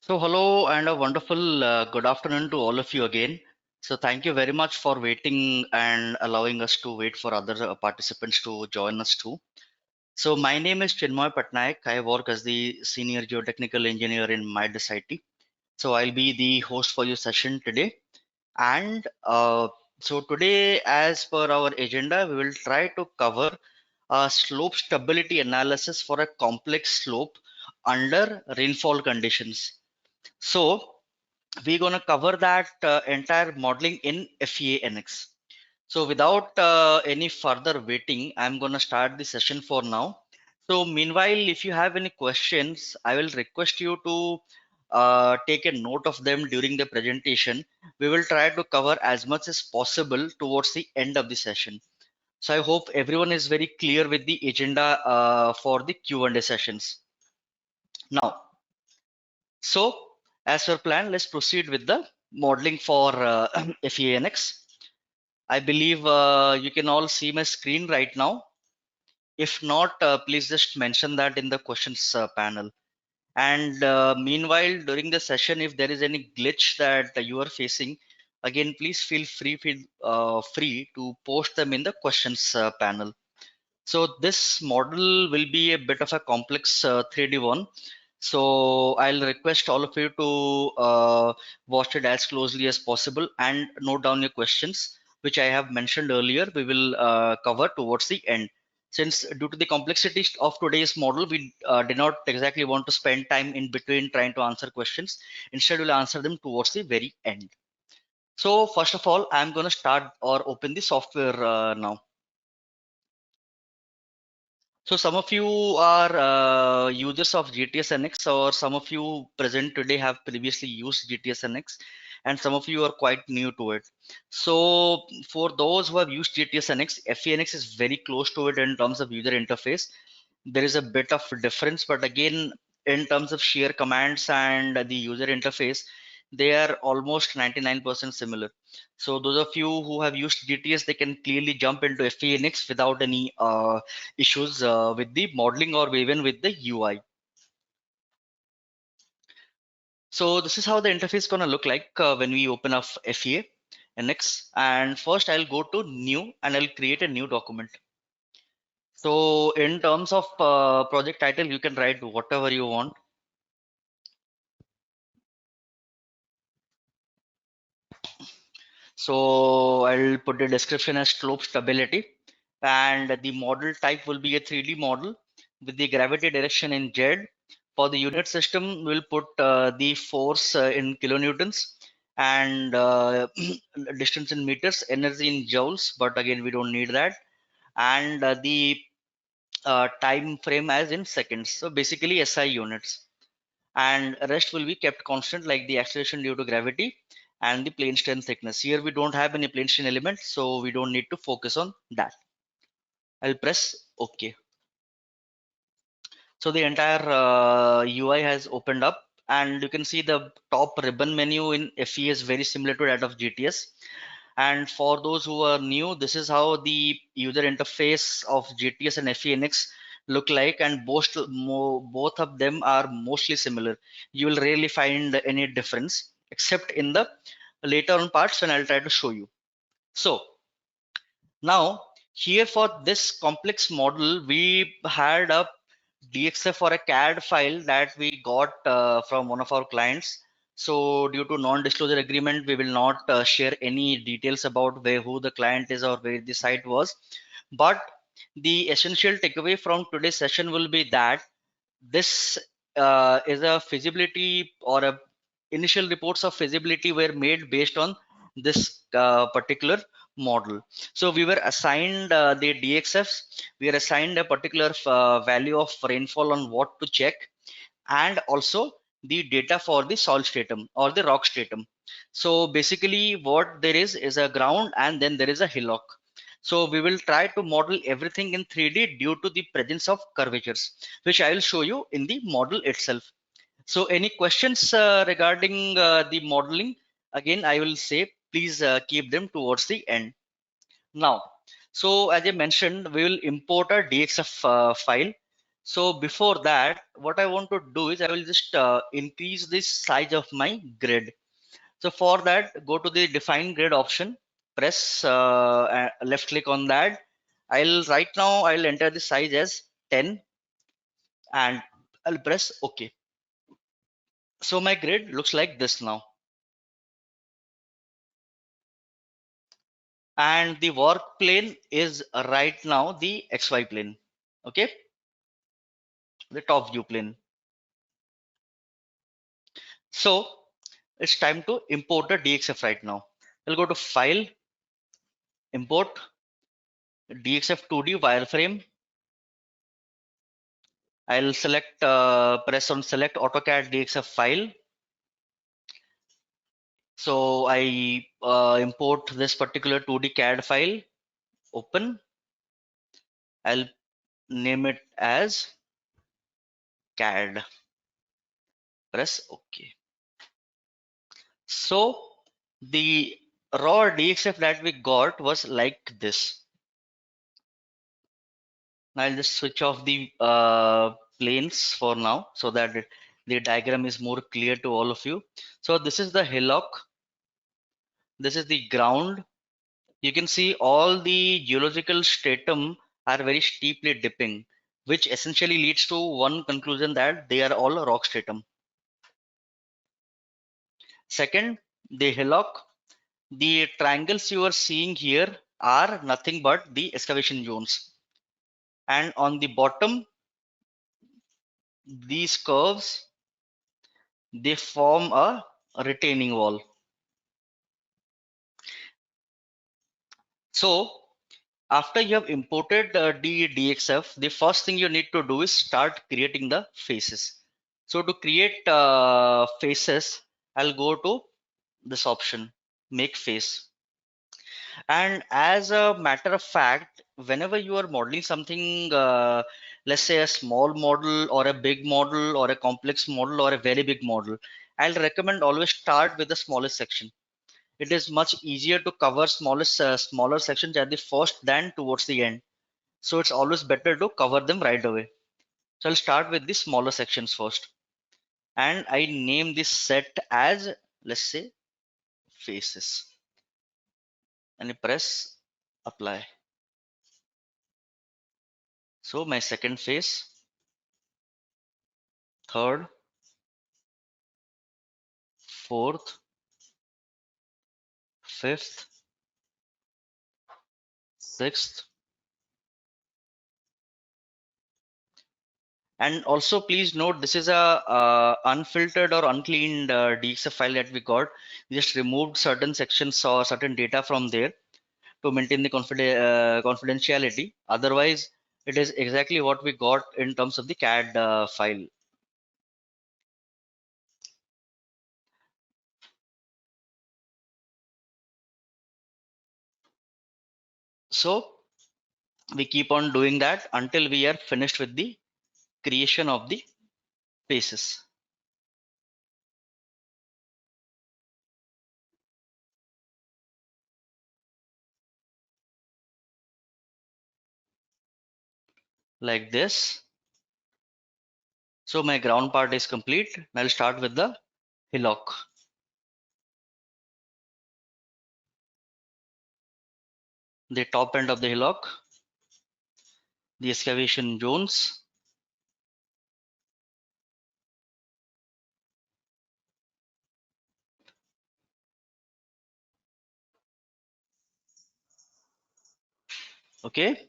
So hello and a wonderful good afternoon to all of you again. So thank you very much for waiting and allowing us to wait for other participants to join us too. So my name is Chinmoy Patnaik. I work as the senior geotechnical engineer in Midas IT. So I'll be the host for your session today. And so today, as per our agenda, we will try to cover a slope stability analysis for a complex slope under rainfall conditions. So we're going to cover that entire modeling in FEA-NX. So without any further waiting, I'm going to start the session for now. So meanwhile, if you have any questions, I will request you to take a note of them during the presentation. We will try to cover as much as possible towards the end of the session. So I hope everyone is very clear with the agenda for the Q&A sessions. Now, so, as per plan, let's proceed with the modeling for FEANX. I believe you can all see my screen right now. If not, please just mention that in the questions panel. And meanwhile, during the session, if there is any glitch that you are facing, again, please feel free to post them in the questions panel. So this model will be a bit of a complex 3D one. So I'll request all of you to watch it as closely as possible and note down your questions, which I have mentioned earlier. We will cover towards the end. Since due to the complexity of today's model, we did not exactly want to spend time in between trying to answer questions. Instead, we'll answer them towards the very end. So first of all, I'm going to start or open the software now. So some of you are users of GTS NX, or some of you present today have previously used GTS NX, and some of you are quite new to it. So for those who have used GTS NX, FENX is very close to it in terms of user interface. There is a bit of difference, but again, in terms of sheer commands and the user interface, they are almost 99% similar. So those of you who have used GTS, they can clearly jump into FENX without any issues with the modeling or even with the UI. So this is how the interface is going to look like when we open up FEA NX. And first I'll go to new and I'll create a new document. So in terms of project title, you can write whatever you want. So I'll put the description as slope stability, and the model type will be a 3D model with the gravity direction in Z. For the unit system, we'll put the force in kilonewtons and distance in meters, energy in joules, but again, we don't need that. And the time frame as in seconds. So basically SI units, and rest will be kept constant like the acceleration due to gravity and the plane strain thickness. Here we don't have any plane strain element, so we don't need to focus on that. I'll press OK. So the entire UI has opened up, and you can see the top ribbon menu in FE is very similar to that of GTS. And for those who are new, this is how the user interface of GTS and FENX look like, and both of them are mostly similar. You will rarely find any difference except in the later on parts when I'll try to show you. So now here for this complex model, we had a DXF or a CAD file that we got from one of our clients. So due to non-disclosure agreement, we will not share any details about who the client is or where the site was. But the essential takeaway from today's session will be that this is a feasibility or a initial reports of feasibility were made based on this particular model. So we were assigned the DXFs, we are assigned a particular value of rainfall on what to check, and also the data for the soil stratum or the rock stratum. So basically what there is a ground and then there is a hillock. So we will try to model everything in 3D due to the presence of curvatures, which I will show you in the model itself. So any questions regarding the modeling? Again, I will say, please keep them towards the end. Now, so as I mentioned, we will import a DXF file. So before that, what I want to do is I will just increase the size of my grid. So for that, go to the define grid option, press left click on that. Right now I'll enter the size as 10 and I'll press OK. So my grid looks like this now. And the work plane is right now the XY plane. Okay, the top view plane. So it's time to import the DXF right now. I'll go to File, Import, DXF 2D wireframe. I'll select, press on Select AutoCAD DXF file. So I import this particular 2D CAD file, open. I'll name it as CAD. Press OK. So the raw DXF that we got was like this. Now I'll just switch off the planes for now so that the diagram is more clear to all of you. So this is the hillock. This is the ground. You can see all the geological stratum are very steeply dipping, which essentially leads to one conclusion that they are all rock stratum. Second, the hillock. The triangles you are seeing here are nothing but the excavation zones. And on the bottom, these curves, they form a retaining wall. So after you have imported the DXF, the first thing you need to do is start creating the faces. So to create faces, I'll go to this option, make face. And as a matter of fact, whenever you are modeling something, let's say a small model or a big model or a complex model or a very big model, I'll recommend always start with the smallest section. It is much easier to cover smaller sections at the first than towards the end. So it's always better to cover them right away. So I'll start with the smaller sections first. And I name this set as, let's say, faces. And I press apply. So my second face, third, fourth, fifth, sixth. And also please note this is a unfiltered or uncleaned DXF file that we got. We just removed certain sections or certain data from there to maintain the confidentiality. Otherwise, it is exactly what we got in terms of the CAD file. So we keep on doing that until we are finished with the creation of the faces. Like this. So my ground part is complete. I'll start with the hillock. The top end of the hillock, the excavation zones, okay,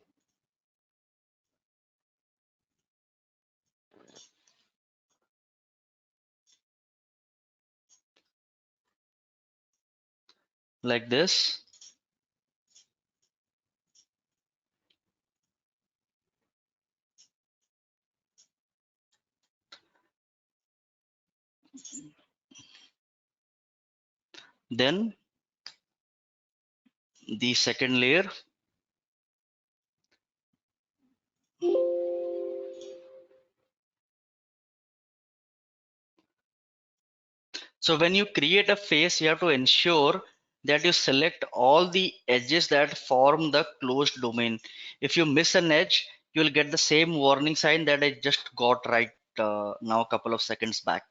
like this. Then the second layer. So when you create a face, you have to ensure that you select all the edges that form the closed domain. If you miss an edge, you'll get the same warning sign that I just got right now a couple of seconds back.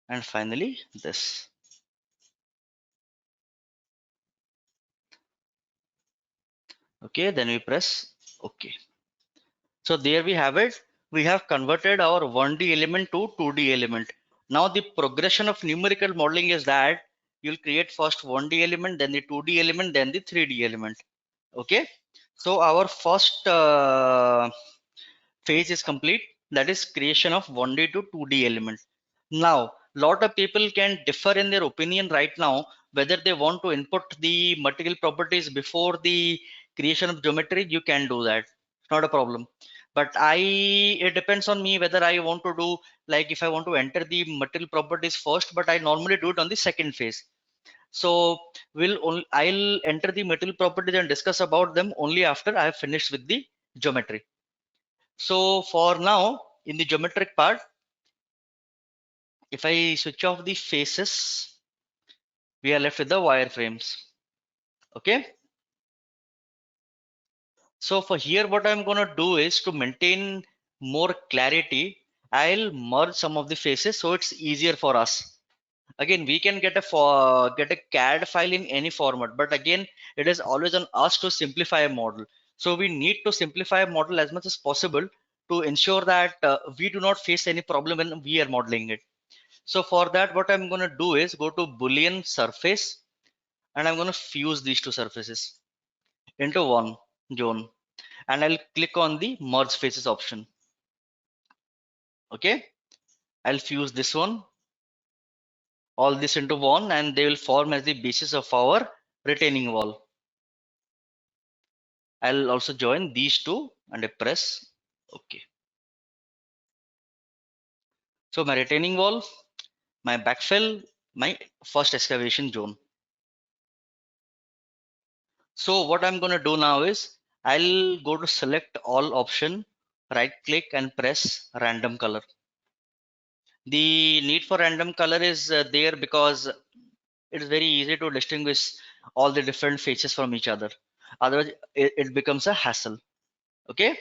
And finally, this. Okay, then we press OK. So there we have it. We have converted our 1D element to 2D element. Now the progression of numerical modeling is that you'll create first 1D element, then the 2D element, then the 3D element. Okay. So our first phase is complete. That is creation of 1D to 2D element. Now, lot of people can differ in their opinion right now whether they want to input the material properties before the creation of geometry. You can do that. It's not a problem. But it depends on me whether I want to do, like, if I want to enter the material properties first, but I normally do it on the second phase. So I'll enter the material properties and discuss about them only after I have finished with the geometry. So for now, in the geometric part, if I switch off the faces, we are left with the wireframes. Okay. So for here, what I'm going to do is to maintain more clarity, I'll merge some of the faces so it's easier for us. Again, we can get a CAD file in any format, but again, it is always on us to simplify a model. So we need to simplify a model as much as possible to ensure that we do not face any problem when we are modeling it. So for that, what I'm going to do is go to Boolean surface, and I'm going to fuse these two surfaces into one zone, and I'll click on the merge faces option. Okay, I'll fuse this one, all this into one, and they will form as the basis of our retaining wall. I'll also join these two and I press OK. So my retaining wall, my backfill, my first excavation zone. So what I'm going to do now is I'll go to select all option, right click and press random color. The need for random color is there because it is very easy to distinguish all the different faces from each other. Otherwise, it becomes a hassle. Okay.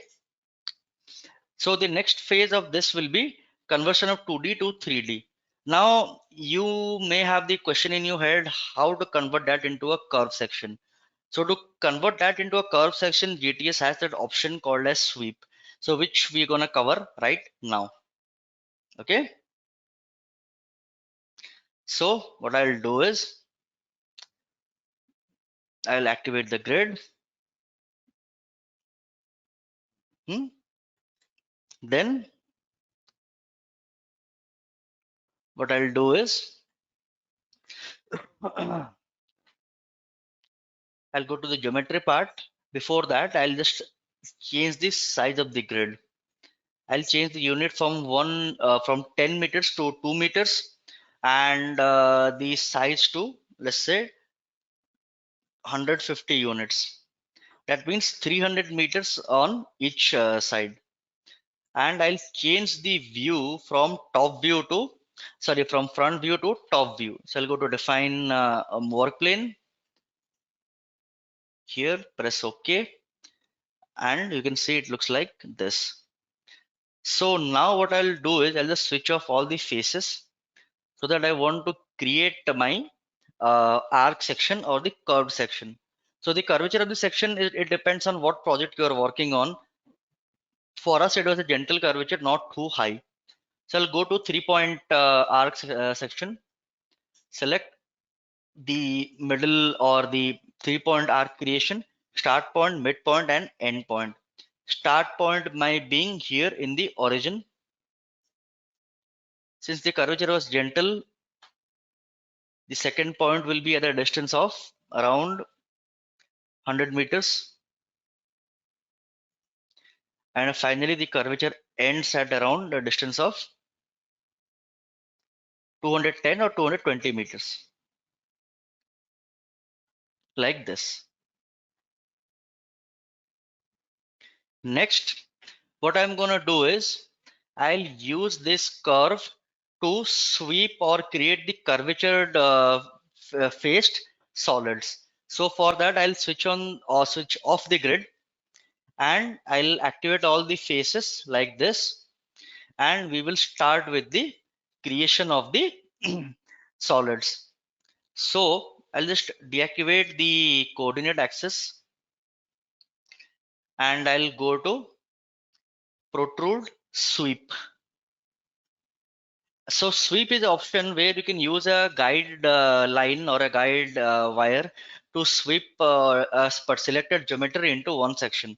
So the next phase of this will be conversion of 2D to 3D. Now you may have the question in your head how to convert that into a curve section. So to convert that into a curve section, GTS has that option called as sweep. So which we're gonna cover right now. Okay. So what I'll do is I'll activate the grid. Hmm. Then what I'll do is I'll go to the geometry part. Before that, I'll just change the size of the grid. I'll change the unit from 10 meters to 2 meters, and the size to, let's say, 150 units. That means 300 meters on each side. And I'll change the view from top view to, sorry, from front view to top view. So I'll go to define a work plane. Here, press OK, and you can see it looks like this. So now what I'll do is I'll just switch off all the faces so that I want to create my arc section or the curved section. So the curvature of the section, it depends on what project you are working on. For us, it was a gentle curvature, not too high. So I'll go to 3-point arc section, select the middle or the 3-point arc creation, start point, midpoint, and end point. Start point my being here in the origin. Since the curvature was gentle, the second point will be at a distance of around 100 meters. And finally, the curvature ends at around a distance of 210 or 220 meters, like this. Next, what I'm going to do is I'll use this curve to sweep or create the curvatured faced solids. So for that, I'll switch on or switch off the grid, and I'll activate all the faces like this, and we will start with the creation of the solids. So I'll just deactivate the coordinate axis, and I'll go to protrude sweep. So sweep is the option where you can use a guide line or a guide wire to sweep a selected geometry into one section,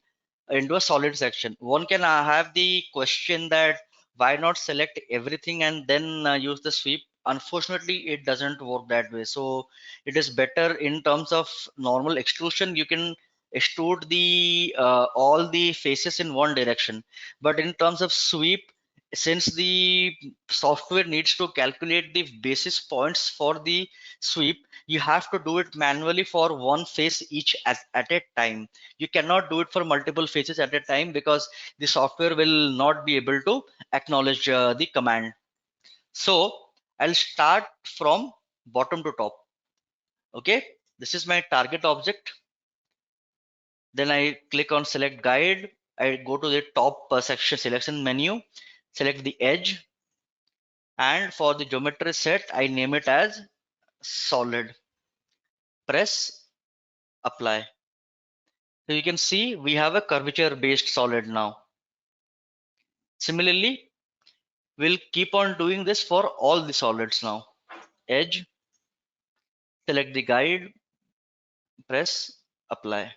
into a solid section. One can have the question that why not select everything and then use the sweep. Unfortunately, it doesn't work that way. So it is better in terms of normal extrusion. You can extrude the all the faces in one direction, but in terms of sweep, since the software needs to calculate the basis points for the sweep, you have to do it manually for one face each at a time. You cannot do it for multiple faces at a time because the software will not be able to acknowledge the command. So I'll start from bottom to top. Okay, this is my target object. Then I click on select guide. I go to the top section selection menu, select the edge, and for the geometry set I name it as solid. Press apply. So you can see we have a curvature based solid now. Similarly, we'll keep on doing this for all the solids now. Edge, select the guide, press apply.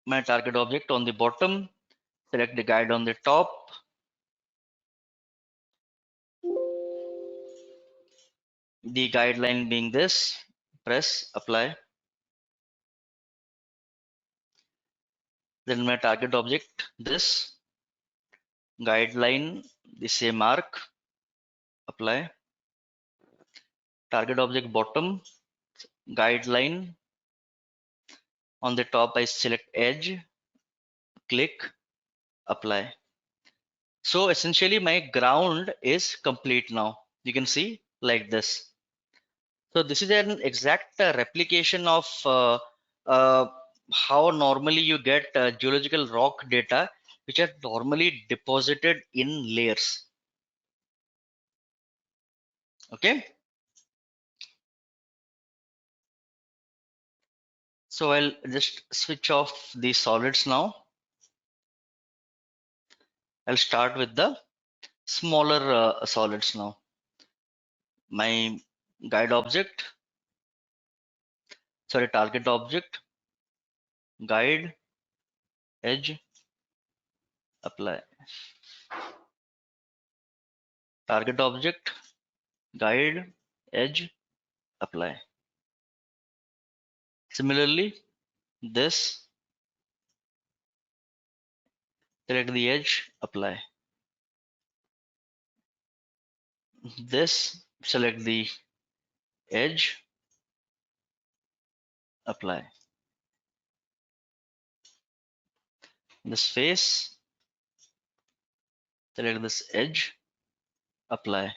My target object on the bottom, select the guide on the top, the guideline being this, press apply. Then my target object this, guideline the same mark, apply. Target object bottom, guideline on the top I select edge, click apply. So essentially my ground is complete now. You can see like this. So this is an exact replication of uh, how normally you get geological rock data which are normally deposited in layers. Okay. So I'll just switch off the solids now. I'll start with the smaller solids now. My guide object, sorry, target object, guide, edge, apply. Target object, guide, edge, apply. Similarly, this, select the edge, apply. This, select the edge, apply. This face, select this edge, apply.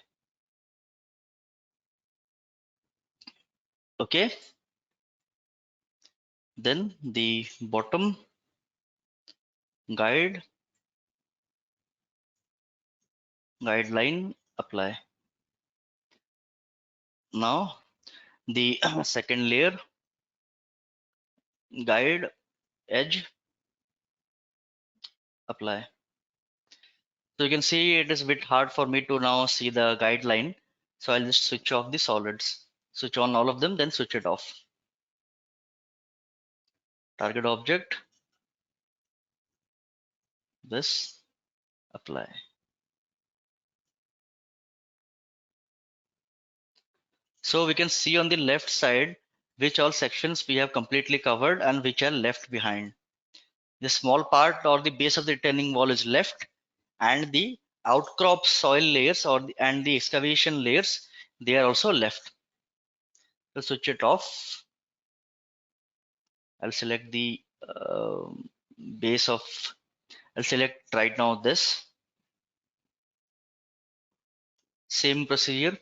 Okay. Then the bottom, guide, guideline, apply. Now the second layer, guide, edge, apply. So you can see it is a bit hard for me to now see the guideline. So I'll just switch off the solids. Switch on all of them, then switch it off. Target object, this, apply. So we can see on the left side which all sections we have completely covered and which are left behind. The small part or the base of the retaining wall is left, and the outcrop soil layers and the excavation layers, they are also left. So switch it off. I'll select the base of, I'll select right now this. Same procedure.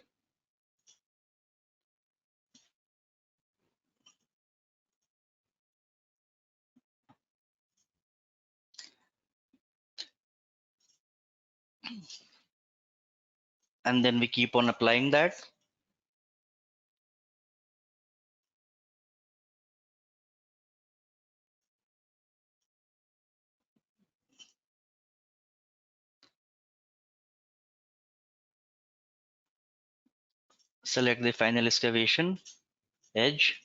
And then we keep on applying that. Select the final excavation, edge,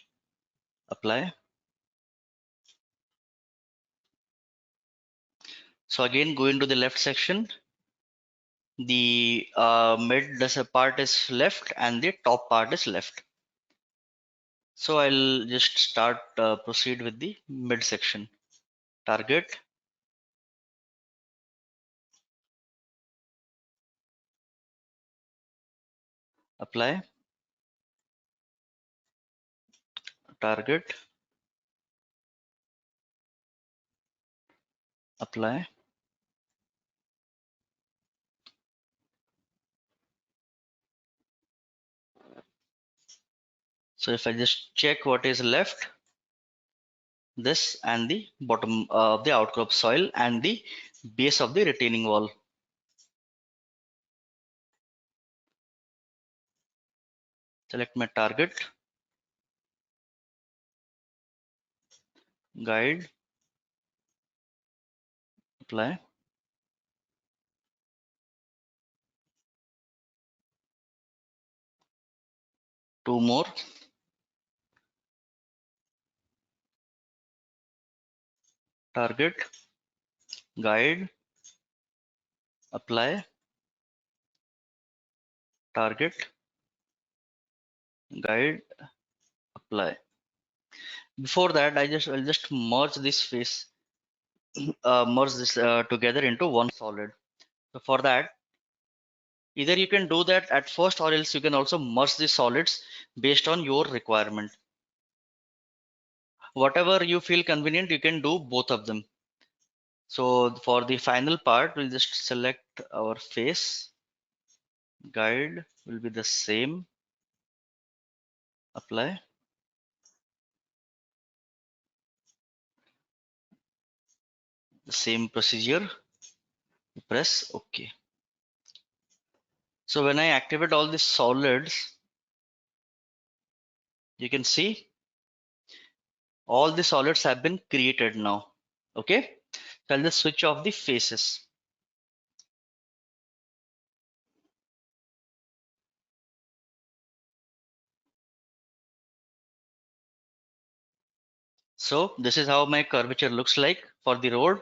apply. So again, go into the left section. The mid part is left and the top part is left. So I'll just start proceed with the mid section. Target, apply, target, apply. So if I just check what is left, this and the bottom of the outcrop soil and the base of the retaining wall. Select my target, guide, apply. Two more, target, guide, apply, target, guide, apply. Before that, I'll just merge this face, merge this together into one solid. So for that, either you can do that at first or else you can also merge the solids based on your requirement. Whatever you feel convenient, you can do both of them. So for the final part, we'll just select our face, guide will be the same, apply. The same procedure, press OK. So when I activate all these solids, you can see all the solids have been created now. Okay, so I'll just switch off the faces. So this is how my curvature looks like for the road.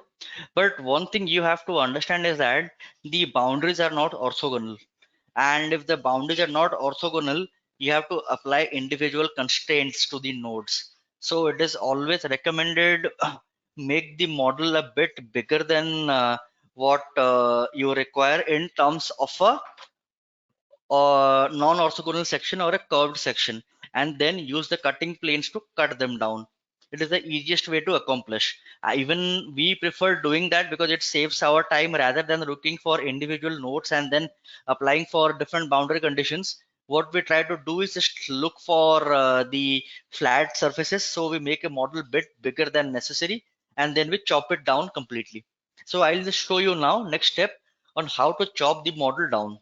But one thing you have to understand is that the boundaries are not orthogonal. And if the boundaries are not orthogonal, you have to apply individual constraints to the nodes. So it is always recommended make the model a bit bigger than what you require in terms of a non-orthogonal section or a curved section, and then use the cutting planes to cut them down. It is the easiest way to accomplish. Even we prefer doing that because it saves our time rather than looking for individual nodes and then applying for different boundary conditions. What we try to do is just look for the flat surfaces, so we make a model bit bigger than necessary and then we chop it down completely. So I'll just show you now next step on how to chop the model down.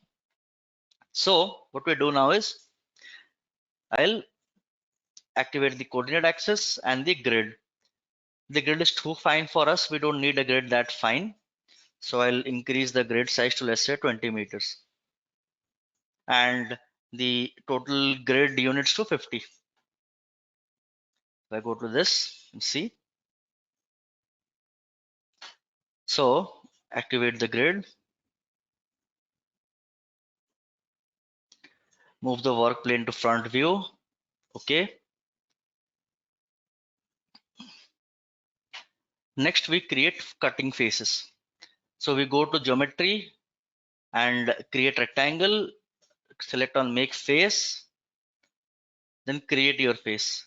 So what we do now is I'll activate the coordinate axis and the grid. The grid is too fine for us. We don't need a grid that fine. So I'll increase the grid size to, let's say, 20 meters and the total grid units to 50. If I go to this and see, so activate the grid, move the work plane to front view. Okay. Next we create cutting faces. So we go to geometry and create rectangle, select on make face, then create your face.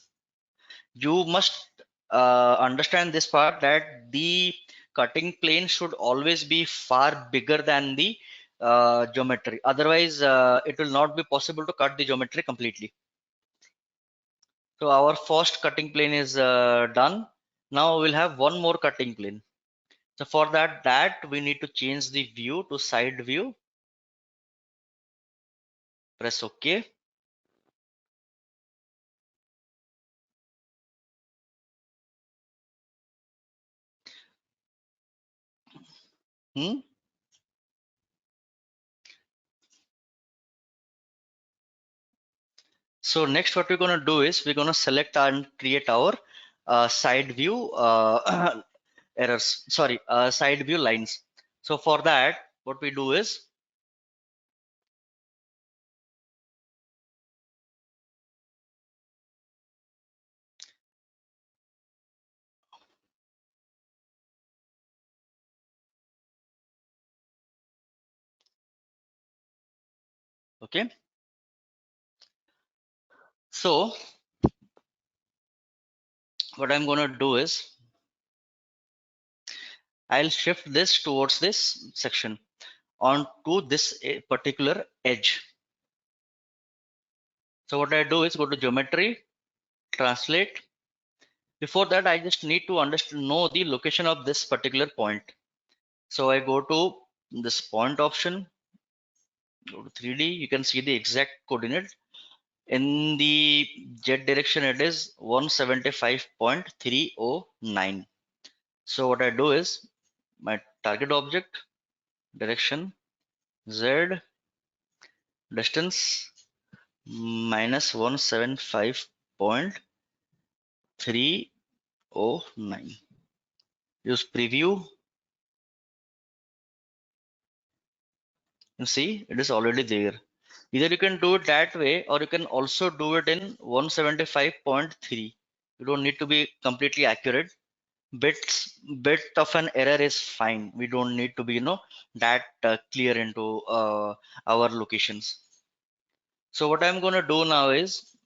You must understand this part that the cutting plane should always be far bigger than the geometry. Otherwise, it will not be possible to cut the geometry completely. So our first cutting plane is done. Now we'll have one more cutting plane. So for that we need to change the view to side view. Press OK. Hmm? So next what we're going to do is we're going to select and create our side view errors. Sorry, side view lines. So for that, what we do is, okay. So what I'm going to do is I'll shift this towards this section onto this particular edge. So what I do is go to geometry, translate. Before that, I just need to know the location of this particular point. So I go to this point option, go to 3D. You can see the exact coordinate. In the Z direction, it is 175.309. So what I do is my target object, direction, Z, distance, minus 175.309. Use preview. You see, it is already there. Either you can do it that way, or you can also do it in 175.3. You don't need to be completely accurate. Bit of an error is fine. We don't need to be, that clear into our locations. So what I'm gonna do now is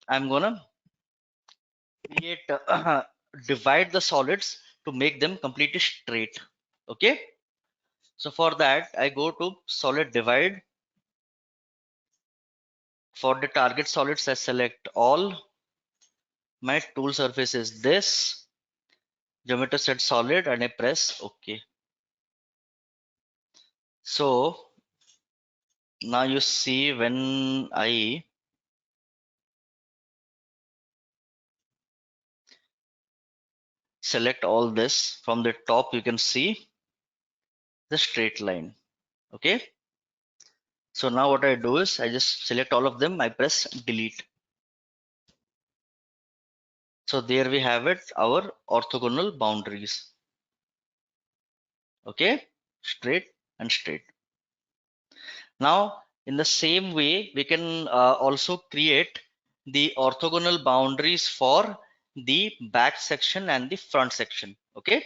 I'm gonna create divide the solids to make them completely straight. Okay. So for that, I go to solid divide. For the target solids, I select all. My tool surface is this. Geometry set solid and I press OK. So now you see when I select all this from the top, you can see the straight line. Okay. So now what I do is I just select all of them. I press delete. So there we have it, our orthogonal boundaries. Okay. Straight and straight. Now, in the same way, we can also create the orthogonal boundaries for the back section and the front section. Okay.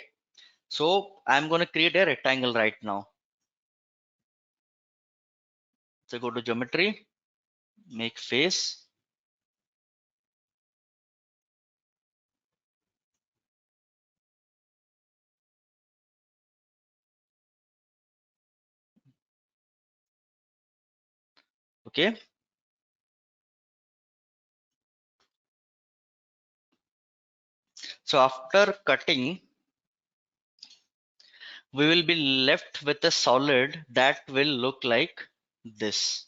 So I'm going to create a rectangle right now. So go to geometry, make face. Okay. So after cutting, we will be left with a solid that will look like this.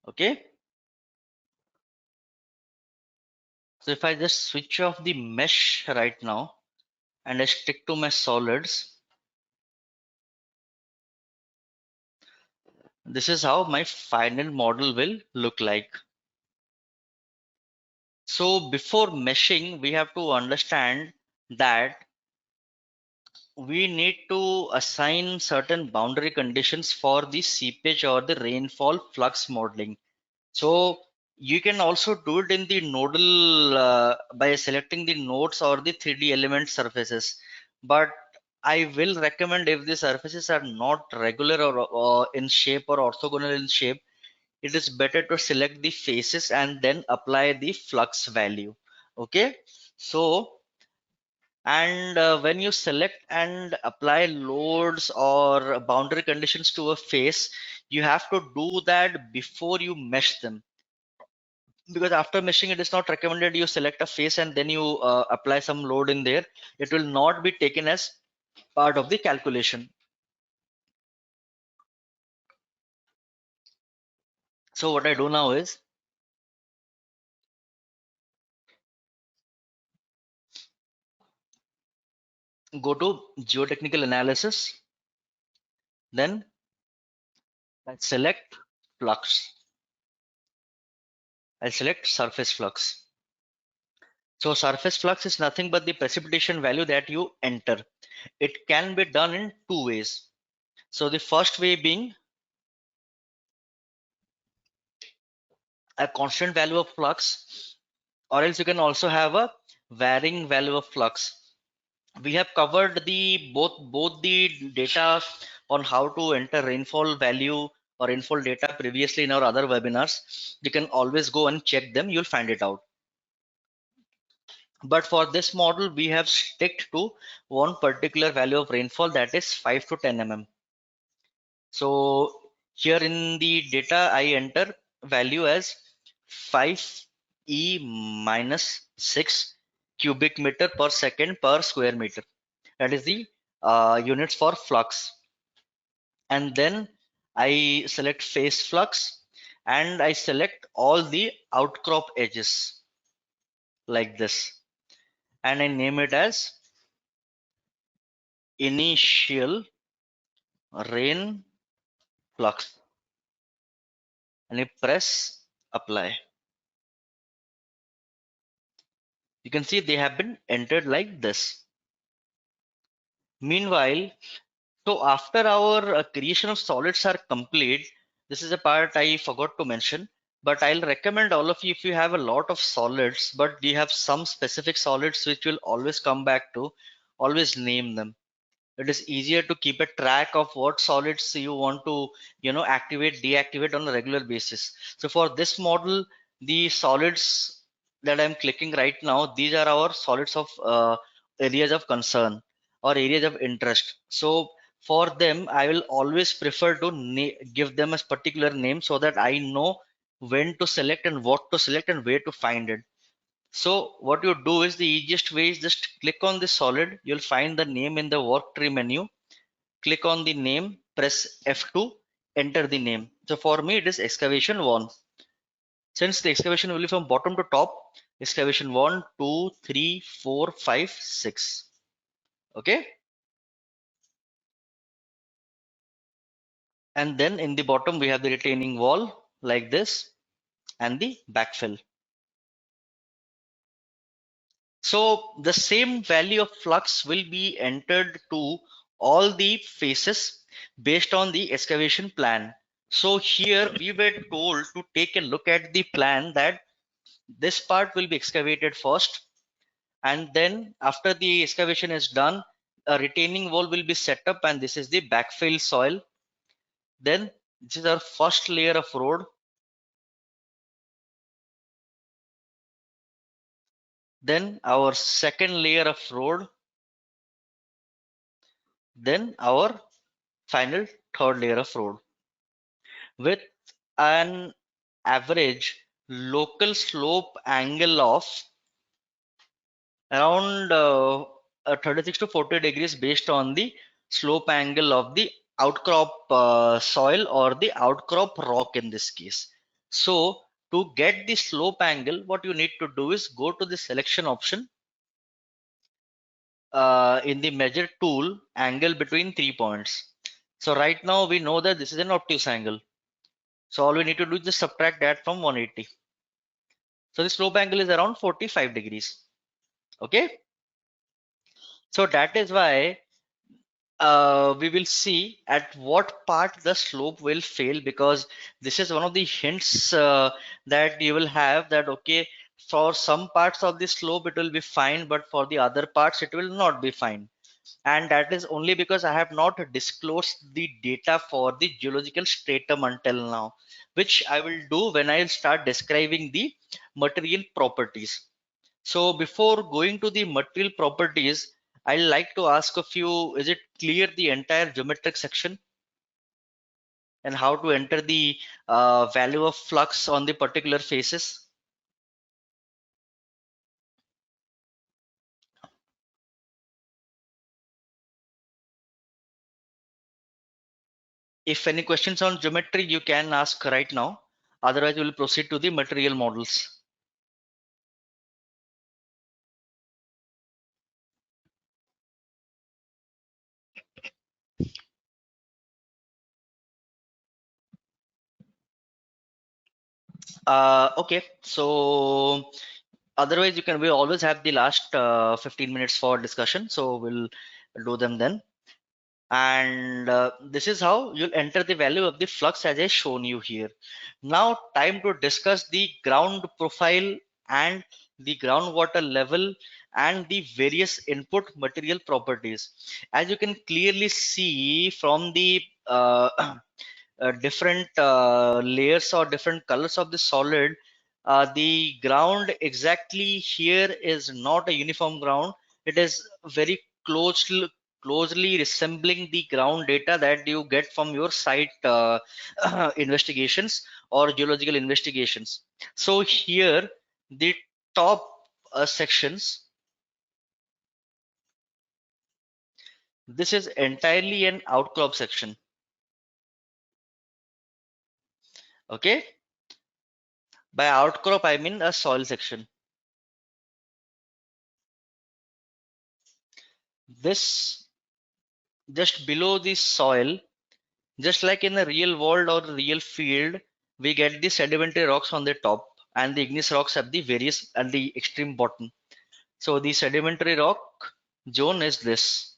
Okay. So if I just switch off the mesh right now and I stick to my solids, this is how my final model will look like. So before meshing, we have to understand that we need to assign certain boundary conditions for the seepage or the rainfall flux modeling. So you can also do it in the nodal by selecting the nodes or the 3D element surfaces. But I will recommend, if the surfaces are not regular or in shape or orthogonal in shape, it is better to select the faces and then apply the flux value. Okay. So And when you select and apply loads or boundary conditions to a face, you have to do that before you mesh them, because after meshing it is not recommended you select a face and then you apply some load in there. It will not be taken as part of the calculation. So what I do now is go to geotechnical analysis, then I select flux. I select surface flux. So surface flux is nothing but the precipitation value that you enter. It can be done in two ways. So the first way being a constant value of flux, or else you can also have a varying value of flux. We have covered the both the data on how to enter rainfall value or rainfall data previously in our other webinars. You can always go and check them, you'll find it out. But for this model we have stick to one particular value of rainfall, that is 5 to 10 mm. So here in the data I enter value as 5e minus 6 cubic meter per second per square meter. That is the units for flux. And then I select phase flux and I select all the outcrop edges like this, and I name it as initial rain flux, and I press apply. You can see they have been entered like this. Meanwhile, so after our creation of solids are complete, this is a part I forgot to mention, but I'll recommend all of you, if you have a lot of solids, but you have some specific solids which will always come back to, always name them. It is easier to keep a track of what solids you want to, activate, deactivate on a regular basis. So for this model, the solids that I'm clicking right now, these are our solids of areas of concern or areas of interest. So for them, I will always prefer to give them a particular name so that I know when to select and what to select and where to find it. So what you do is, the easiest way is just click on the solid. You'll find the name in the work tree menu. Click on the name, press F2, enter the name. So for me, it is excavation 1. Since the excavation will be from bottom to top, excavation 1, 2, 3, 4, 5, 6. Okay. And then in the bottom, we have the retaining wall like this and the backfill. So the same value of flux will be entered to all the faces based on the excavation plan. So here we were told to take a look at the plan that this part will be excavated first, and then after the excavation is done, a retaining wall will be set up, and this is the backfill soil. Then this is our first layer of road. Then our second layer of road. Then our final third layer of road, with an average local slope angle of around 36 to 40 degrees based on the slope angle of the outcrop soil or the outcrop rock in this case. So to get the slope angle, what you need to do is go to the selection option in the measure tool, angle between 3 points. So right now we know that this is an obtuse angle. So all we need to do is just subtract that from 180. So the slope angle is around 45 degrees. Okay. So that is why we will see at what part the slope will fail, because this is one of the hints that you will have, that okay, for some parts of the slope it will be fine, but for the other parts it will not be fine. And that is only because I have not disclosed the data for the geological stratum until now, which I will do when I start describing the material properties. So before going to the material properties, I'd like to ask of you, is it clear the entire geometric section and how to enter the value of flux on the particular faces? If any questions on geometry, you can ask right now. Otherwise, we'll proceed to the material models. Okay, so otherwise, we always have the last 15 minutes for discussion. So we'll do them then. And this is how you'll enter the value of the flux as I shown you here. Now time to discuss the ground profile and the groundwater level and the various input material properties. As you can clearly see from the different layers or different colors of the solid, the ground exactly here is not a uniform ground. It is very closely resembling the ground data that you get from your site investigations or geological investigations. So here the top sections, this is entirely an outcrop section. Okay, by outcrop I mean a soil section. This just below the soil, just like in the real world or real field, we get the sedimentary rocks on the top and the igneous rocks at the various at the extreme bottom. So the sedimentary rock zone is this.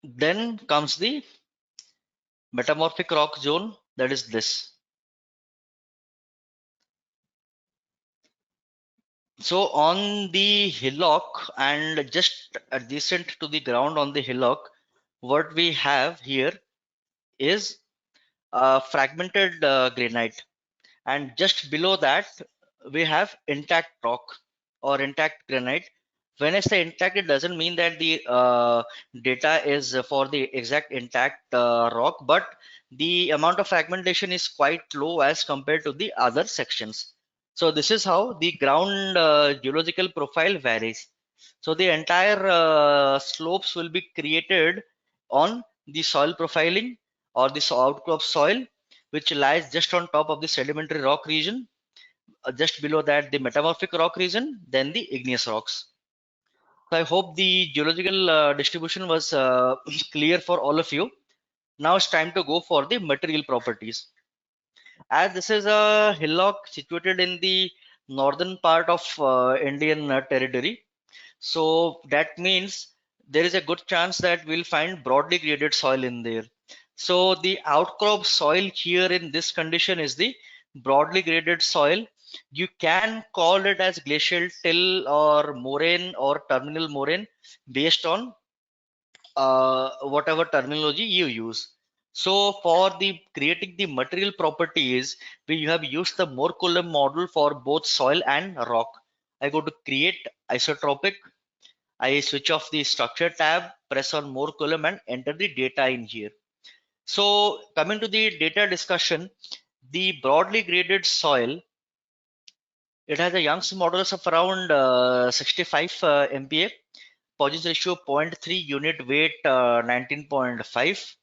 Then comes the metamorphic rock zone, that is this. So on the hillock and just adjacent to the ground on the hillock, what we have here is fragmented granite, and just below that we have intact rock or intact granite. When I say intact, it doesn't mean that the data is for the exact intact rock, but the amount of fragmentation is quite low as compared to the other sections. So this is how the ground geological profile varies. So the entire slopes will be created on the soil profiling or the outcrop soil, which lies just on top of the sedimentary rock region, just below that the metamorphic rock region, then the igneous rocks. So I hope the geological distribution was clear for all of you. Now it's time to go for the material properties. As this is a hillock situated in the northern part of Indian territory, so that means there is a good chance that we'll find broadly graded soil in there. So the outcrop soil here in this condition is the broadly graded soil. You can call it as glacial till or moraine or terminal moraine based on whatever terminology you use. So for the creating the material properties, we have used the Mohr Coulomb model for both soil and rock. I go to create isotropic. I switch off the structure tab, press on Mohr Coulomb and enter the data in here. So coming to the data discussion, the broadly graded soil, it has a Young's modulus of around 65 MPa, Poisson ratio 0.3, unit weight 19.5,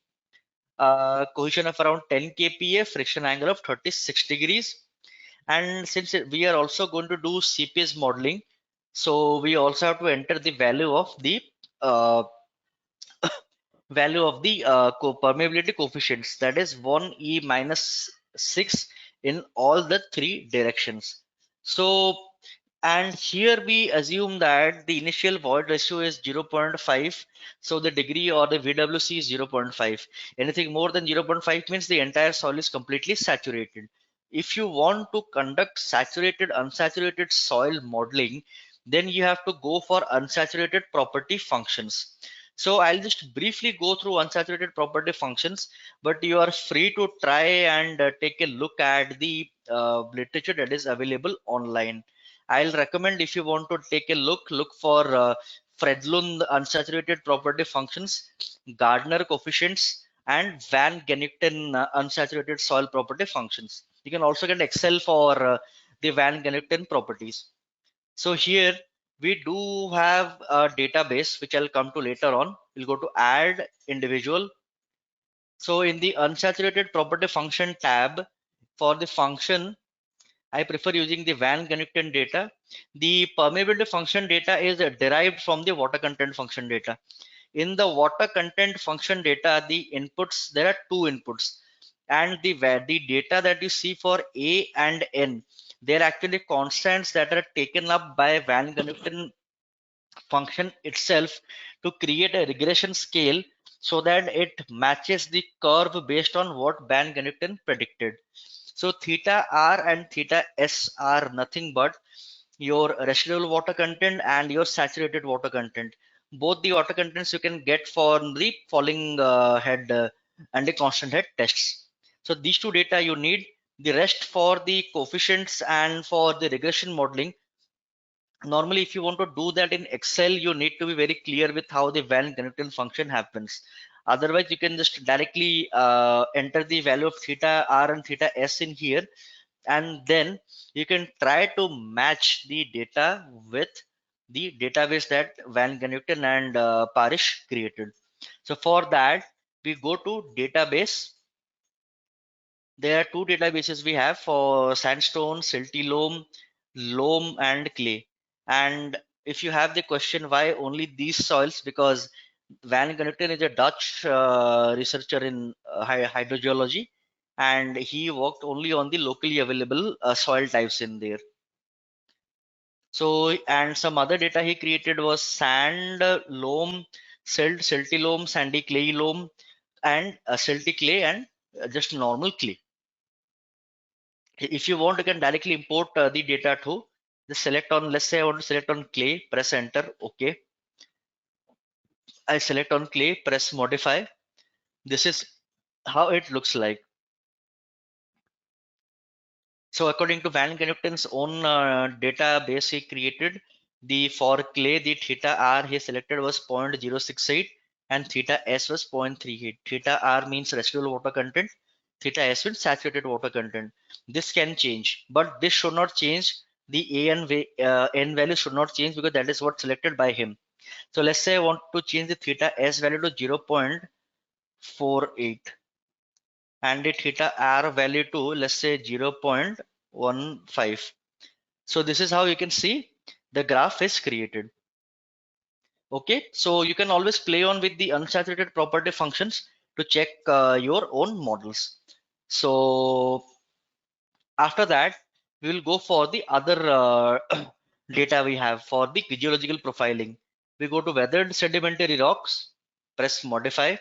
cohesion of around 10 kPa, friction angle of 36 degrees. And since we are also going to do CPS modeling, so we also have to enter the value of the uh, permeability coefficients, that is 1e minus 6 in all the three directions. So and here we assume that the initial void ratio is 0.5, so the degree or the VWC is 0.5. Anything more than 0.5 means the entire soil is completely saturated. If you want to conduct saturated unsaturated soil modeling, then you have to go for unsaturated property functions. So I'll just briefly go through unsaturated property functions, but you are free to try and take a look at the literature that is available online. I'll recommend, if you want to take a look for Fredlund unsaturated property functions, Gardner coefficients, and Van Genington unsaturated soil property functions. You can also get Excel for the Van Genington properties. So here we do have a database which I'll come to later on. We'll go to add individual. So in the unsaturated property function tab, for the function, I prefer using the Van Genington data. The permeability function data is derived from the water content function data. In the water content function data, the inputs, there are two inputs, and the data that you see for A and N, they're actually constants that are taken up by Van Genington function itself to create a regression scale so that it matches the curve based on what Van Genington predicted. So theta R and theta S are nothing but your residual water content and your saturated water content. Both the water contents you can get for the falling head and the constant head tests. So these two data you need. The rest for the coefficients and for the regression modeling, normally if you want to do that in Excel, you need to be very clear with how the Van Genington function happens. Otherwise you can just directly enter the value of theta R and theta S in here, and then you can try to match the data with the database that Van Genington and Parish created. So for that, we go to database. There are two databases we have for sandstone, silty loam, loam, and clay. And if you have the question why only these soils, because Van Genington is a Dutch researcher in hydrogeology, and he worked only on the locally available soil types in there. So, and some other data he created was sand, loam, silty loam, sandy clay loam, and silty clay, and just normal clay. If you want, you can directly import the data too. Just select on, let's say I want to select on clay, press enter, okay. I select on clay, press modify. This is how it looks like. So according to Van Genington's own database he created, the for clay, the theta R he selected was 0.068 and theta S was 0.38. Theta R means residual water content, theta S means saturated water content. This can change, but this should not change. The N value should not change because that is what selected by him. So let's say I want to change the theta S value to 0.48 and the theta R value to, let's say, 0.15. So this is how you can see the graph is created. Okay, so you can always play on with the unsaturated property functions to check your own models. So after that, we will go for the other data we have for the geological profiling. We go to weathered sedimentary rocks, press modify.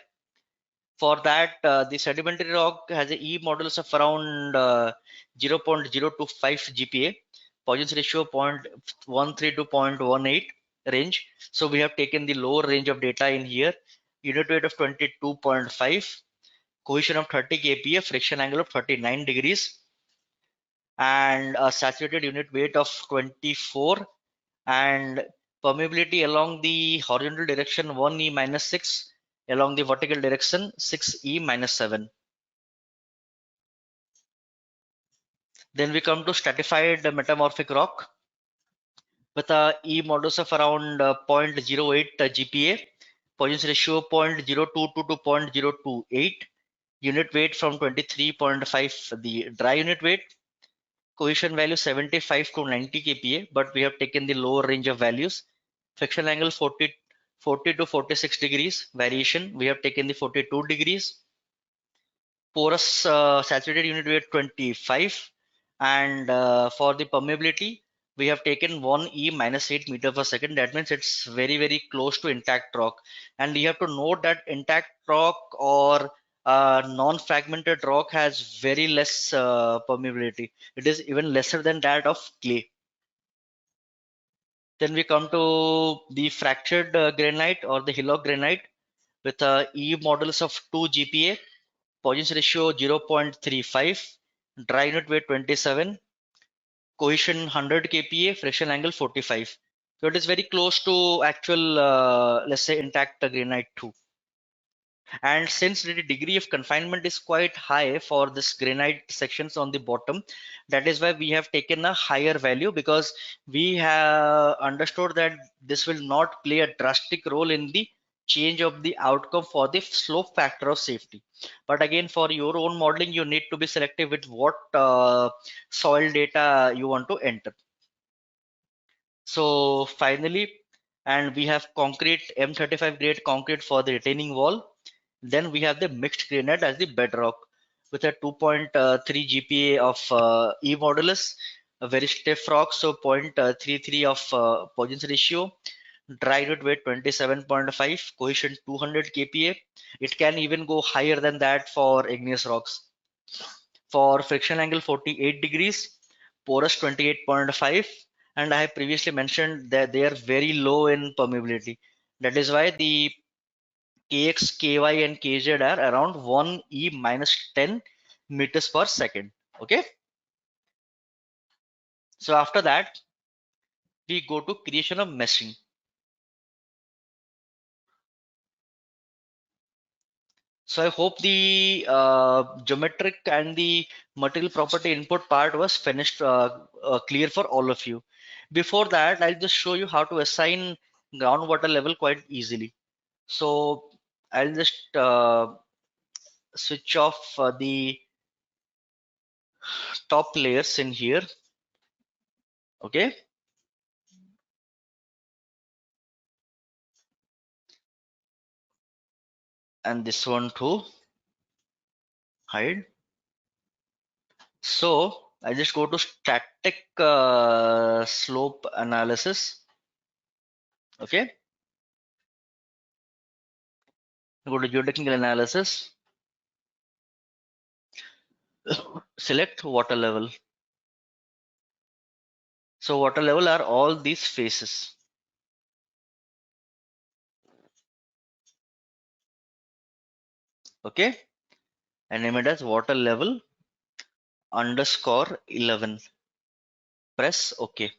For that, the sedimentary rock has a E modulus of around 0.025 GPa, Poisson's ratio 0.13 to 0.18 range. So we have taken the lower range of data in here. Unit weight of 22.5, cohesion of 30 kPa, friction angle of 39 degrees, and a saturated unit weight of 24, and permeability along the horizontal direction 1E minus 6, along the vertical direction 6E minus 7. Then we come to stratified metamorphic rock with a E modulus of around 0.08 GPa, Poisson's ratio 0.022 to 0.028, unit weight from 23.5, the dry unit weight, cohesion value 75 to 90 kPa, but we have taken the lower range of values. Friction angle 40 to 46 degrees, variation we have taken the 42 degrees. Porous saturated unit weight 25, and for the permeability we have taken 1E minus 8 meter per second. That means it's very close to intact rock, and you have to note that intact rock or non-fragmented rock has very less permeability. It is even lesser than that of clay. Then we come to the fractured granite or the hillock granite with a E modulus of 2 GPa, Poisson's ratio 0.35, dry unit weight 27, cohesion 100 kPa, friction angle 45. So it is very close to actual, let's say, intact granite too. And since the degree of confinement is quite high for this granite sections on the bottom, that is why we have taken a higher value, because we have understood that this will not play a drastic role in the change of the outcome for the slope factor of safety. But again, for your own modeling, you need to be selective with what soil data you want to enter. So finally, and we have concrete M35 grade concrete for the retaining wall. Then we have the mixed granite as the bedrock with a 2.3 GPa of E modulus, a very stiff rock, so 0.33 of Poisson's ratio, dry unit weight 27.5, cohesion 200 kPa. It can even go higher than that for igneous rocks. For friction angle 48 degrees, porous 28.5, and I have previously mentioned that they are very low in permeability. That is why the Kx, Ky, and Kz are around 1 e minus 10 meters per second. Okay. So after that, we go to creation of meshing. So I hope the geometric and the material property input part was finished, clear for all of you. Before that, I'll just show you how to assign groundwater level quite easily. So I'll just switch off the top layers in here. Okay. And this one too, hide. So I just go to static slope analysis. Okay. Go to geotechnical analysis. Select water level. So water level are all these faces. Okay. And name it as water level underscore 11. Press OK.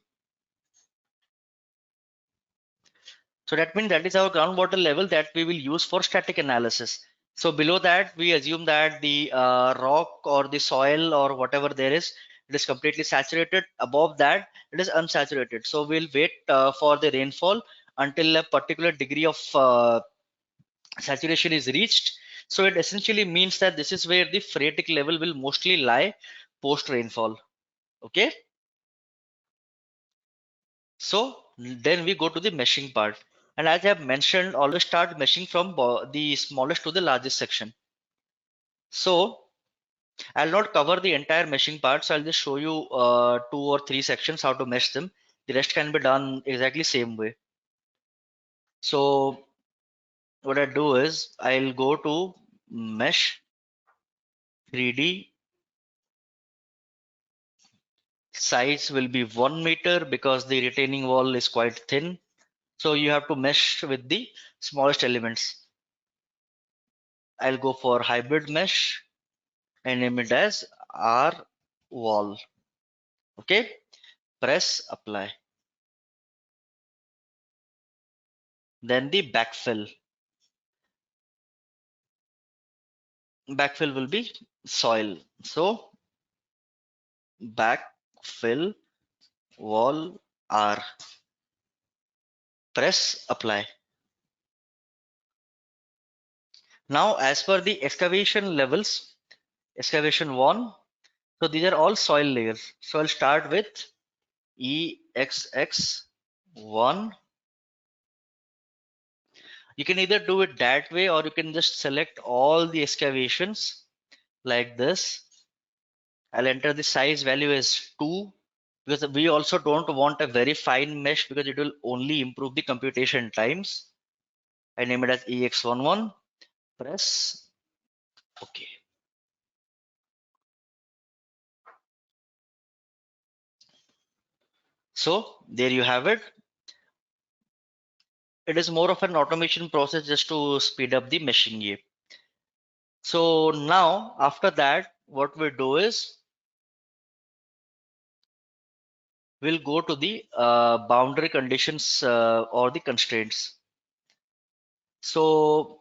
So that means that is our groundwater level that we will use for static analysis. So below that, we assume that the rock or the soil or whatever there is, it is completely saturated. Above that, it is unsaturated. So we'll wait for the rainfall until a particular degree of saturation is reached. So it essentially means that this is where the phreatic level will mostly lie post rainfall. Okay. So then we go to the meshing part. And as I have mentioned, always start meshing from the smallest to the largest section. So I'll not cover the entire meshing part. So I'll just show you 2 or 3 sections how to mesh them. The rest can be done exactly same way. So what I do is I'll go to mesh 3D. Size will be 1 meter because the retaining wall is quite thin. So you have to mesh with the smallest elements. I'll go for hybrid mesh and name it as R wall. Okay, press apply. Then the backfill. Backfill will be soil. So backfill wall R. Press apply. Now, as per the excavation levels, excavation 1. So these are all soil layers. So I'll start with EXX1. You can either do it that way or you can just select all the excavations like this. I'll enter the size value as 2 because we also don't want a very fine mesh because it will only improve the computation times. I name it as EX11. Press OK. So there you have it. it is more of an automation process just to speed up the meshing here. So now after that, what we do is we'll go to the boundary conditions or the constraints. So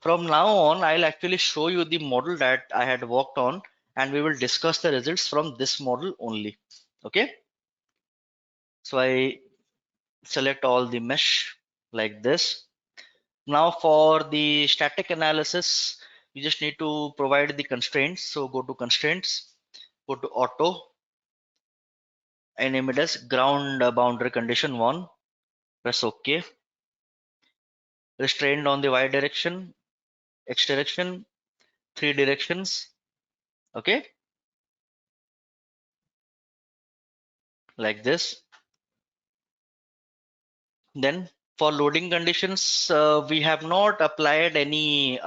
from now on, I'll actually show you the model that I had worked on, and we will discuss the results from this model only. Okay. So I select all the mesh like this. Now for the static analysis, you just need to provide the constraints. So go to constraints, go to auto, and name it as ground boundary condition 1. Press OK. Restrained on the y direction, x direction, 3 directions. Okay, like this. Then for loading conditions, we have not applied any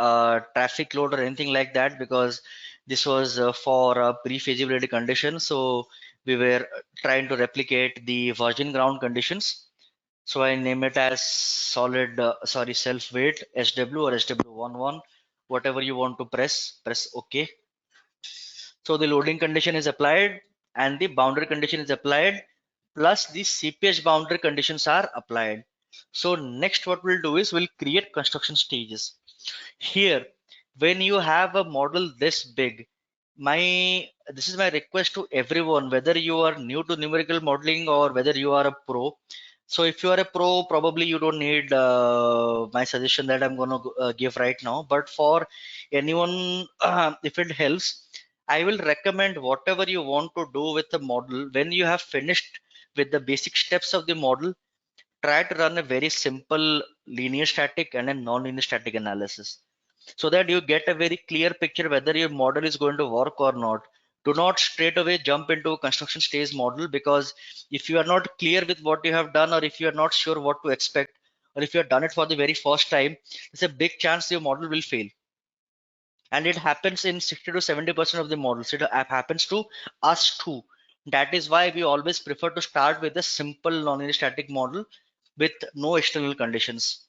traffic load or anything like that because this was for a pre-feasibility condition. So we were trying to replicate the virgin ground conditions. So I name it as solid, sorry, self weight SW or SW11, whatever you want to press OK. So the loading condition is applied and the boundary condition is applied, plus the CPH boundary conditions are applied. So next what we'll do is we'll create construction stages. Here, when you have a model this big, this is my request to everyone, whether you are new to numerical modeling or whether you are a pro. So if you are a pro, probably you don't need my suggestion that I'm going to give right now. But for anyone, if it helps, I will recommend whatever you want to do with the model. When you have finished with the basic steps of the model, try to run a very simple linear static and a non-linear static analysis so that you get a very clear picture whether your model is going to work or not. Do not straight away jump into a construction stage model, because if you are not clear with what you have done, or if you are not sure what to expect, or if you have done it for the very first time, there's a big chance your model will fail. And it happens in 60 to 70% of the models. It happens to us too. That is why we always prefer to start with a simple non-linear static model with no external conditions.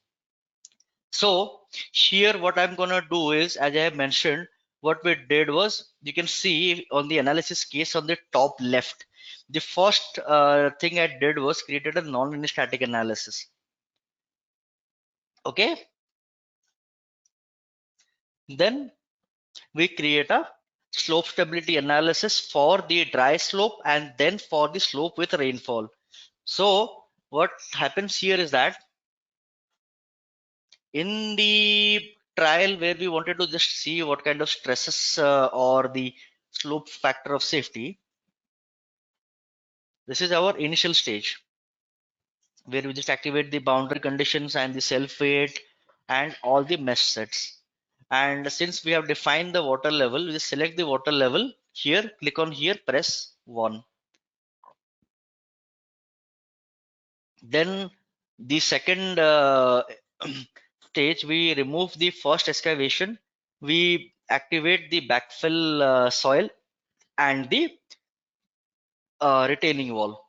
So here what I'm gonna do is, as I have mentioned, what we did was, you can see on the analysis case on the top left, the first thing I did was created a non-linear static analysis. Okay, then we create a slope stability analysis for the dry slope and then for the slope with rainfall. So what happens here is that in the trial where we wanted to just see what kind of stresses or the slope factor of safety, this is our initial stage where we just activate the boundary conditions and the self weight and all the mesh sets. And since we have defined the water level, we just select the water level here, click on here, press 1. Then the second stage, we remove the first excavation, we activate the backfill soil and the retaining wall.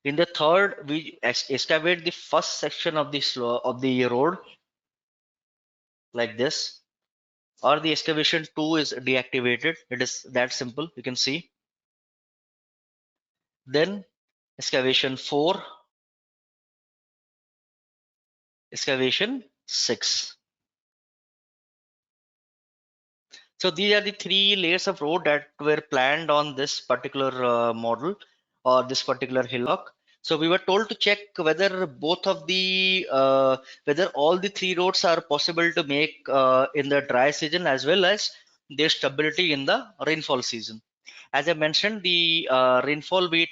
In the third, we excavate the first section of the road like this, or the excavation 2 is deactivated. It is that simple, you can see. Then excavation 4, excavation 6. So these are the 3 layers of road that were planned on this particular model or this particular hillock. So we were told to check whether both of the whether all the 3 roads are possible to make in the dry season as well as their stability in the rainfall season. As I mentioned, the rainfall we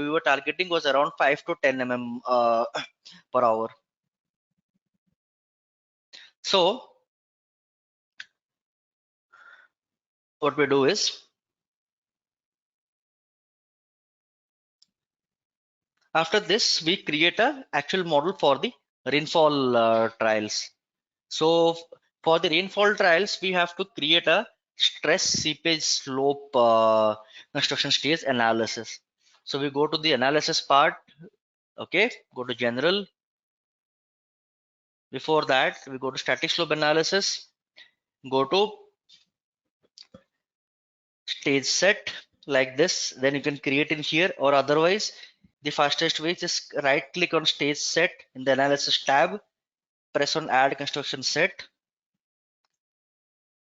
were targeting was around 5 to 10 mm per hour. So what we do is, after this, we create a actual model for the rainfall trials. So for the rainfall trials, we have to create a stress seepage slope construction stage analysis. So we go to the analysis part. Okay, go to general. Before that, we go to static slope analysis, go to stage set like this. Then you can create in here, or otherwise the fastest way is just right click on stage set in the analysis tab, press on add construction set,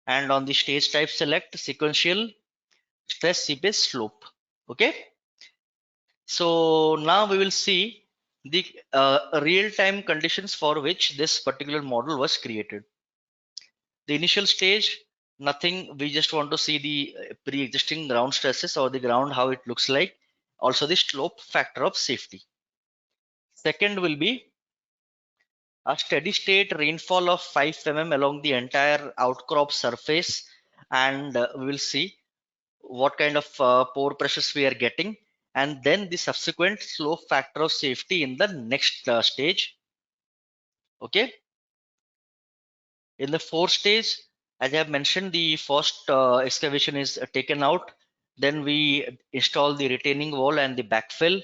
and on the stage type select sequential stress seepage slope. Okay, so now we will see the real-time conditions for which this particular model was created. The initial stage, nothing, we just want to see the pre-existing ground stresses or the ground, how it looks like. Also the slope factor of safety. Second will be a steady state rainfall of 5 mm along the entire outcrop surface, and we will see what kind of pore pressures we are getting, and then the subsequent slope factor of safety in the next stage. Okay, in the fourth stage, as I have mentioned, the first excavation is taken out, then we install the retaining wall and the backfill,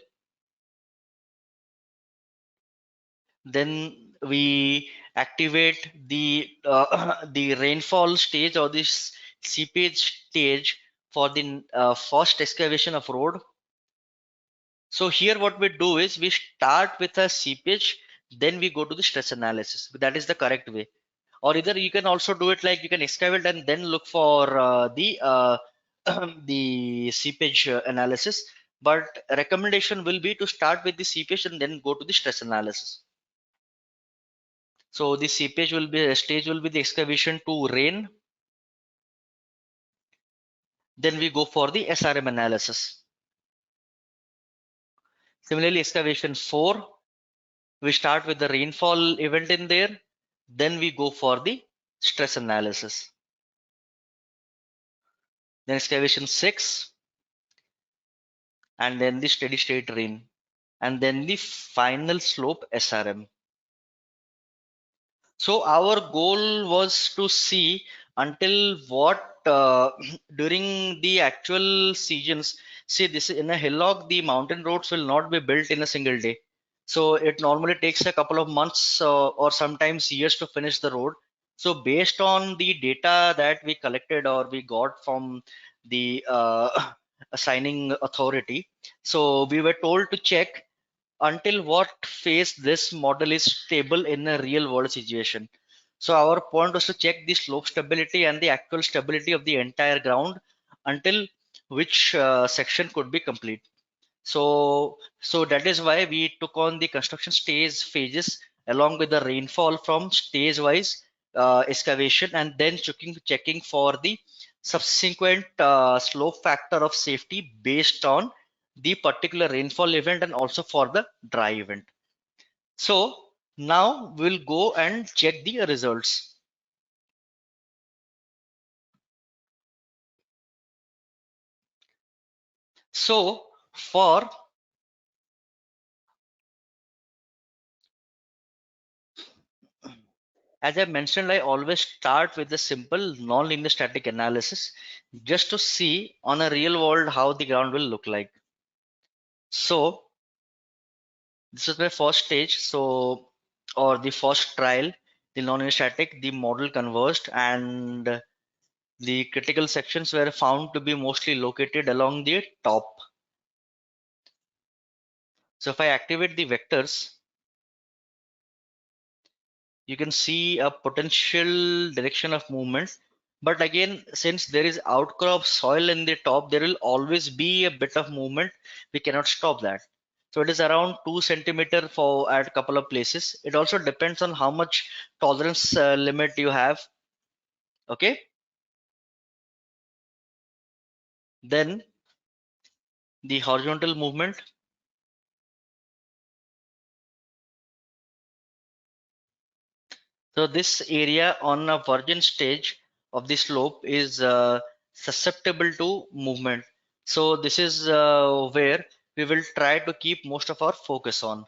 then we activate the the rainfall stage or this seepage stage for the first excavation of road. So here what we do is we start with a seepage, then we go to the stress analysis. That is the correct way. Or either you can also do it like you can excavate and then look for the the seepage analysis. But recommendation will be to start with the seepage and then go to the stress analysis. So the seepage will be stage will be the excavation to rain. Then we go for the SRM analysis. Similarly, excavation 4, we start with the rainfall event in there. Then we go for the stress analysis. Then excavation 6, and then the steady state rain, and then the final slope SRM. So our goal was to see until what during the actual seasons. See, this in a hillock, the mountain roads will not be built in a single day. So it normally takes a couple of months or sometimes years to finish the road. So based on the data that we collected or we got from the assigning authority, so we were told to check until what phase this model is stable in a real world situation. So our point was to check the slope stability and the actual stability of the entire ground until which section could be complete. So that is why we took on the construction stage phases along with the rainfall from stage wise excavation, and then checking for the subsequent slope factor of safety based on the particular rainfall event and also for the dry event. So now we'll go and check the results. So for as I mentioned, I always start with a simple non-linear static analysis just to see on a real world how the ground will look like. So this is my first stage. So, or the first trial, the non-linear static, the model converged, and the critical sections were found to be mostly located along the top. So if I activate the vectors, you can see a potential direction of movement. But again, since there is outcrop soil in the top, there will always be a bit of movement. We cannot stop that. So it is around 2 centimeter for at a couple of places. It also depends on how much tolerance limit you have. Okay. Then the horizontal movement. So this area on a virgin stage of the slope is susceptible to movement. So this is where we will try to keep most of our focus on.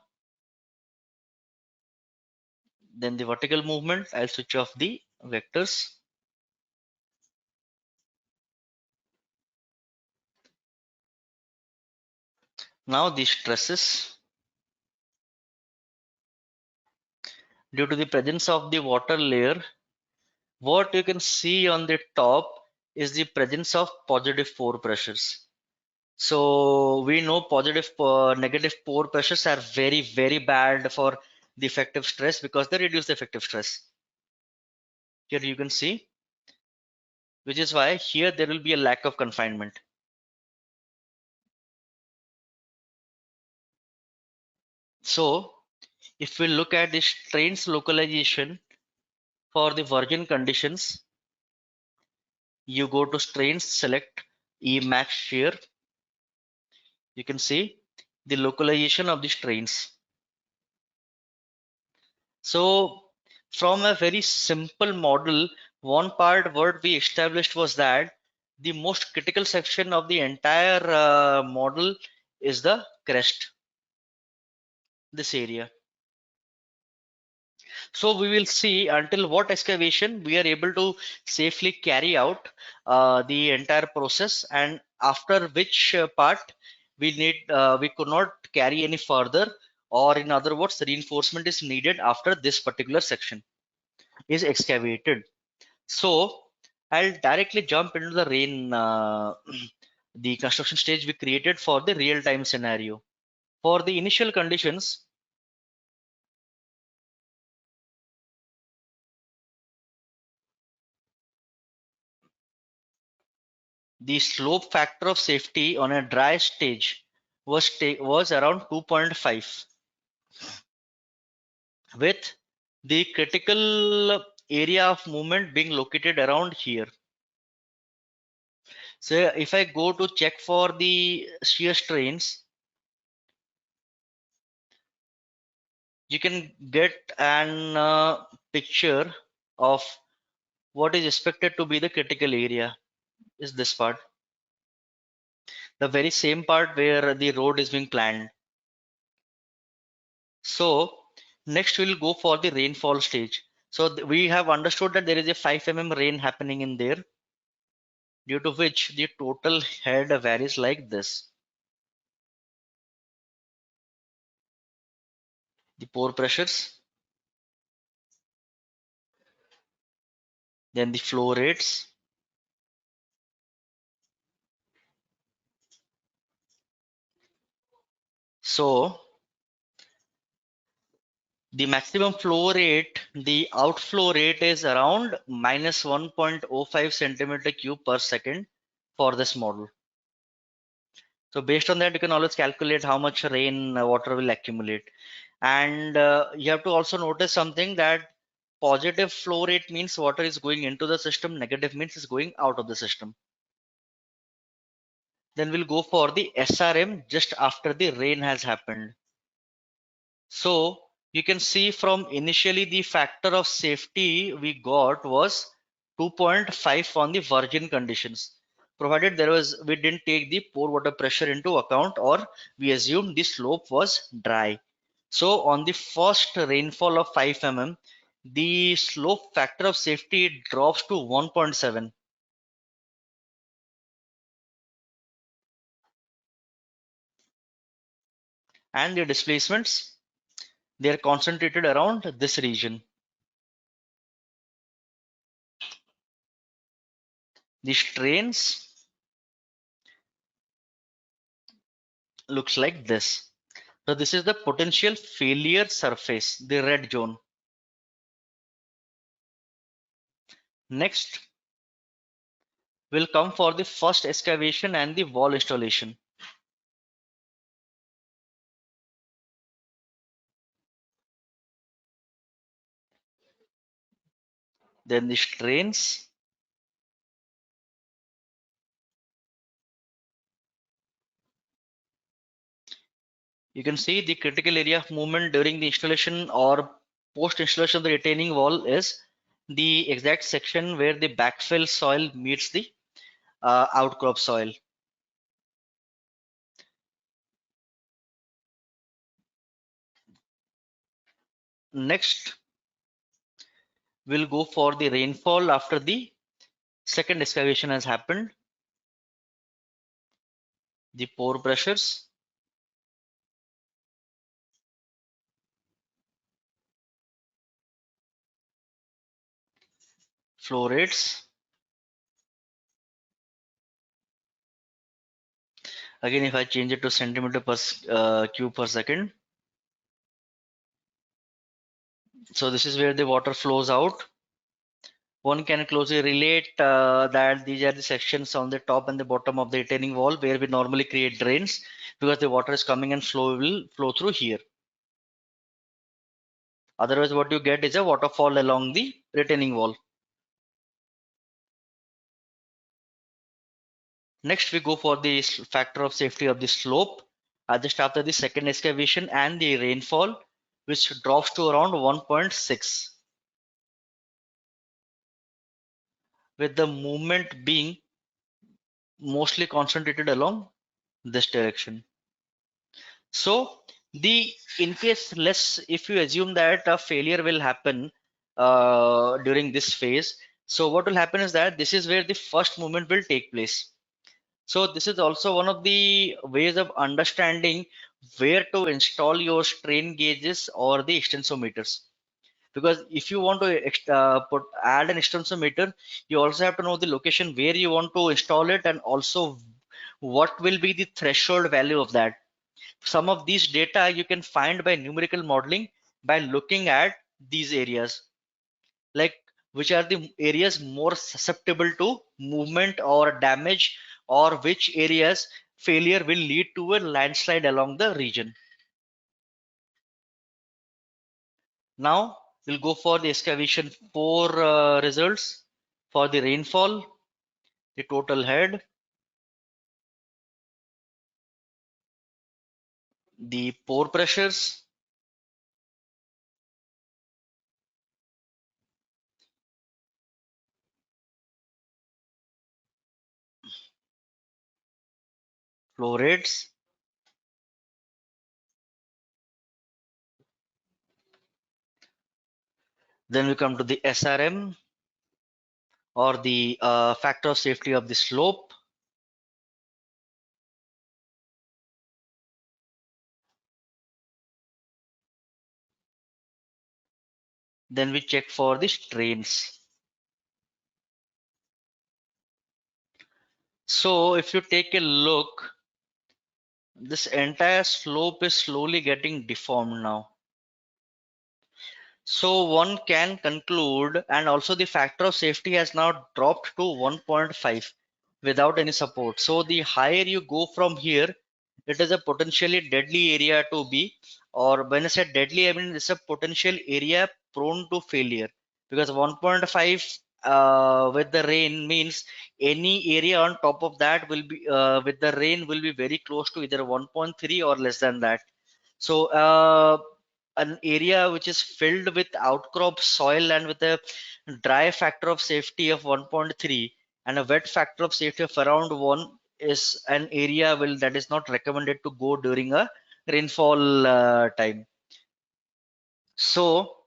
Then the vertical movement, I'll switch off the vectors. Now the stresses due to the presence of the water layer, what you can see on the top is the presence of positive pore pressures. So we know negative pore pressures are very, very bad for the effective stress because they reduce the effective stress. Here you can see, which is why here there will be a lack of confinement. So if we look at the strains localization for the virgin conditions, you go to strains, select Emax shear. You can see the localization of the strains. So from a very simple model, one part what we established was that the most critical section of the entire model is the crest, this area. So we will see until what excavation we are able to safely carry out the entire process, and after which part we could not carry any further, or in other words, reinforcement is needed after this particular section is excavated. So I'll directly jump into the rain, the construction stage we created for the real-time scenario. For the initial conditions, the slope factor of safety on a dry stage was around 2.5, with the critical area of movement being located around here. So if I go to check for the shear strains, you can get an picture of what is expected to be the critical area is this part, the very same part where the road is being planned. So next we'll go for the rainfall stage. So we have understood that there is a 5 mm rain happening in there, due to which the total head varies like this. The pore pressures, then the flow rates. So the maximum flow rate, the outflow rate is around minus 1.05 centimeter cube per second for this model. So based on that, you can always calculate how much rain water will accumulate. And you have to also notice something, that positive flow rate means water is going into the system, negative means it's going out of the system. Then we'll go for the SRM just after the rain has happened. So you can see from initially the factor of safety we got was 2.5 on the virgin conditions, provided we didn't take the pore water pressure into account, or we assumed the slope was dry. So on the first rainfall of 5 mm, the slope factor of safety drops to 1.7, and the displacements, they are concentrated around this region. The strains looks like this. So this is the potential failure surface, the red zone. Next, we'll come for the first excavation and the wall installation. Then the strains. You can see the critical area of movement during the installation or post installation of the retaining wall is the exact section where the backfill soil meets the outcrop soil. Next, we'll go for the rainfall after the second excavation has happened, the pore pressures, flow rates. Again, if I change it to centimeter per cube per second, so this is where the water flows out. One can closely relate that these are the sections on the top and the bottom of the retaining wall where we normally create drains, because the water is coming and flow will flow through here. Otherwise, what you get is a waterfall along the retaining wall. Next, we go for the factor of safety of the slope just after the second excavation and the rainfall, which drops to around 1.6, with the movement being mostly concentrated along this direction. So the in case less, if you assume that a failure will happen during this phase, so what will happen is that this is where the first movement will take place. So this is also one of the ways of understanding where to install your strain gauges or the extensometers. Because if you want to add an extensometer, you also have to know the location where you want to install it, and also what will be the threshold value of that. Some of these data you can find by numerical modeling by looking at these areas, like which are the areas more susceptible to movement or damage, or which areas failure will lead to a landslide along the region. Now we'll go for the excavation 4 results for the rainfall, the total head, the pore pressures, flow rates. Then we come to the SRM, or the factor of safety of the slope. Then we check for the strains. So if you take a look, this entire slope is slowly getting deformed now. So one can conclude, and also the factor of safety has now dropped to 1.5 without any support. So the higher you go from here, it is a potentially deadly area to be, or when I say deadly, I mean it's a potential area prone to failure, because 1.5 with the rain means any area on top of that will be with the rain will be very close to either 1.3 or less than that. So an area which is filled with outcrop soil and with a dry factor of safety of 1.3 and a wet factor of safety of around 1 is an area will that is not recommended to go during a rainfall time. So,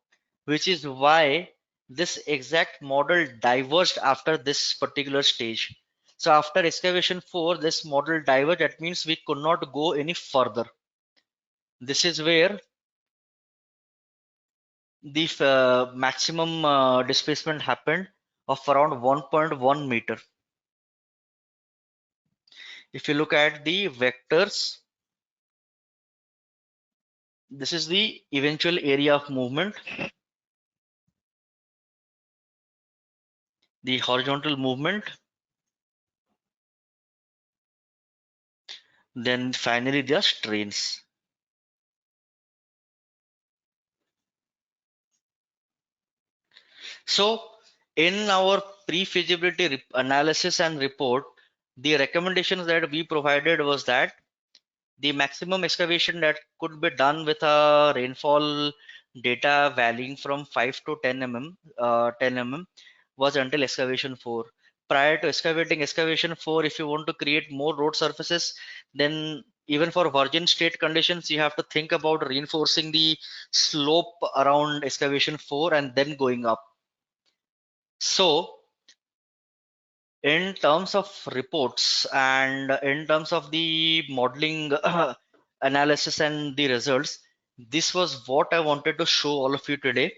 which is why this exact model diverged after this particular stage. So after excavation 4, this model diverged. That means we could not go any further. This is where the maximum displacement happened of around 1.1 meter. If you look at the vectors, this is the eventual area of movement, the horizontal movement, then finally the strains. So in our pre-feasibility analysis and report, the recommendations that we provided was that the maximum excavation that could be done with a rainfall data varying from 5 to 10 mm, 10 mm was until excavation 4. Prior to excavation 4, if you want to create more road surfaces, then even for virgin state conditions, you have to think about reinforcing the slope around excavation 4 and then going up. So in terms of reports and in terms of the modeling analysis and the results, this was what I wanted to show all of you today.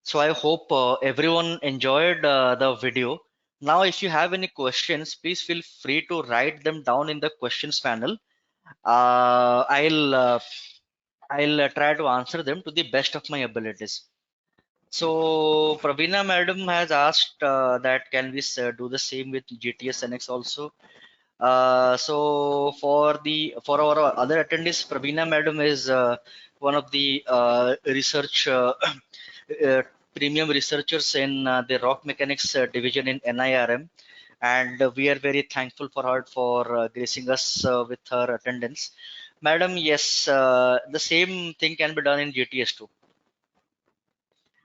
So I hope everyone enjoyed the video. Now, if you have any questions, please feel free to write them down in the questions panel. I'll try to answer them to the best of my abilities. So Praveena madam has asked that can we do the same with GTS NX also. So for our other attendees, Praveena madam is one of the research premium researchers in the rock mechanics division in NIRM, and we are very thankful for her for gracing us with her attendance. Madam, yes, the same thing can be done in GTS too.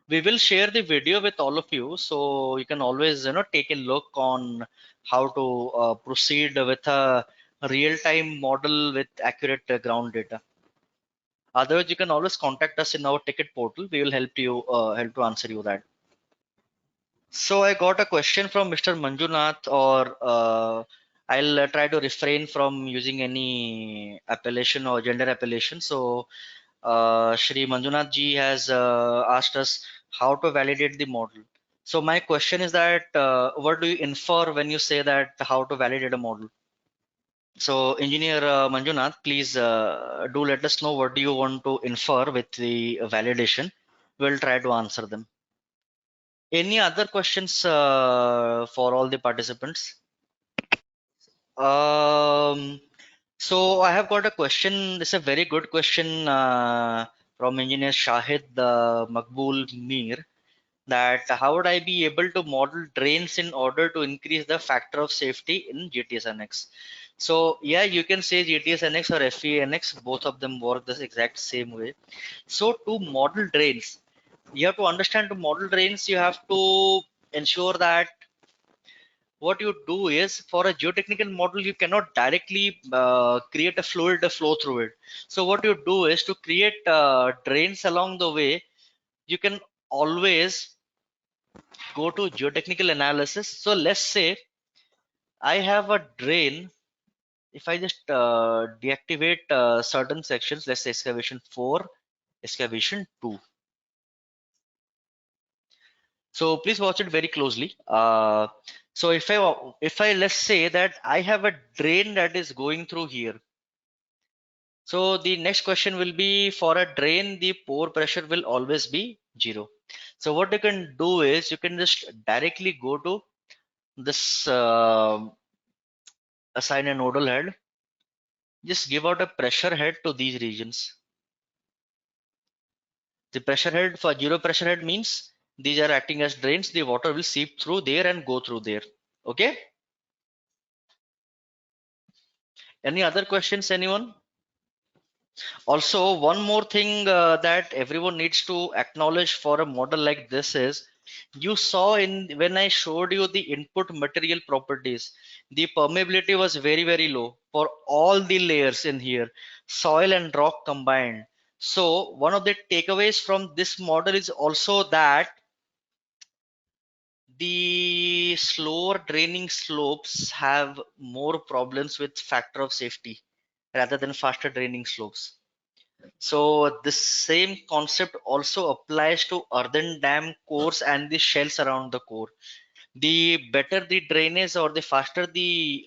We will share the video with all of you, so you can always take a look on how to proceed with a real-time model with accurate ground data. Otherwise, you can always contact us in our ticket portal. We will help to answer you that. So I got a question from Mr. Manjunath, or I'll try to refrain from using any appellation or gender appellation. So Shri Manjunath ji has asked us how to validate the model. So my question is that what do you infer when you say that how to validate a model? So Engineer Manjunath, please do let us know what do you want to infer with the validation. We'll try to answer them. Any other questions for all the participants? Um, so I have got a question. This is a very good question from Engineer Shahid Makbul Mir, that how would I be able to model drains in order to increase the factor of safety in GTS NX? So yeah, you can say GTS NX or FE NX, both of them work the exact same way. So to model drains, you have to understand, to model drains, you have to ensure that what you do is, for a geotechnical model, you cannot directly create a fluid flow through it. So what you do is, to create drains along the way, you can always go to geotechnical analysis. So let's say I have a drain. If I just deactivate certain sections, let's say excavation 4, excavation 2. So please watch it very closely. So if I let's say that I have a drain that is going through here. So the next question will be, for a drain, the pore pressure will always be 0. So what you can do is, you can just directly go to this assign a nodal head. Just give out a pressure head to these regions. The pressure head, for 0 pressure head, means these are acting as drains. The water will seep through there and go through there. Okay. Any other questions, anyone? Also, one more thing that everyone needs to acknowledge for a model like this is, you saw in when I showed you the input material properties, the permeability was very, very low for all the layers in here, soil and rock combined. So one of the takeaways from this model is also that the slower draining slopes have more problems with factor of safety rather than faster draining slopes. So the same concept also applies to earthen dam cores and the shells around the core. The better the drainage, or the faster the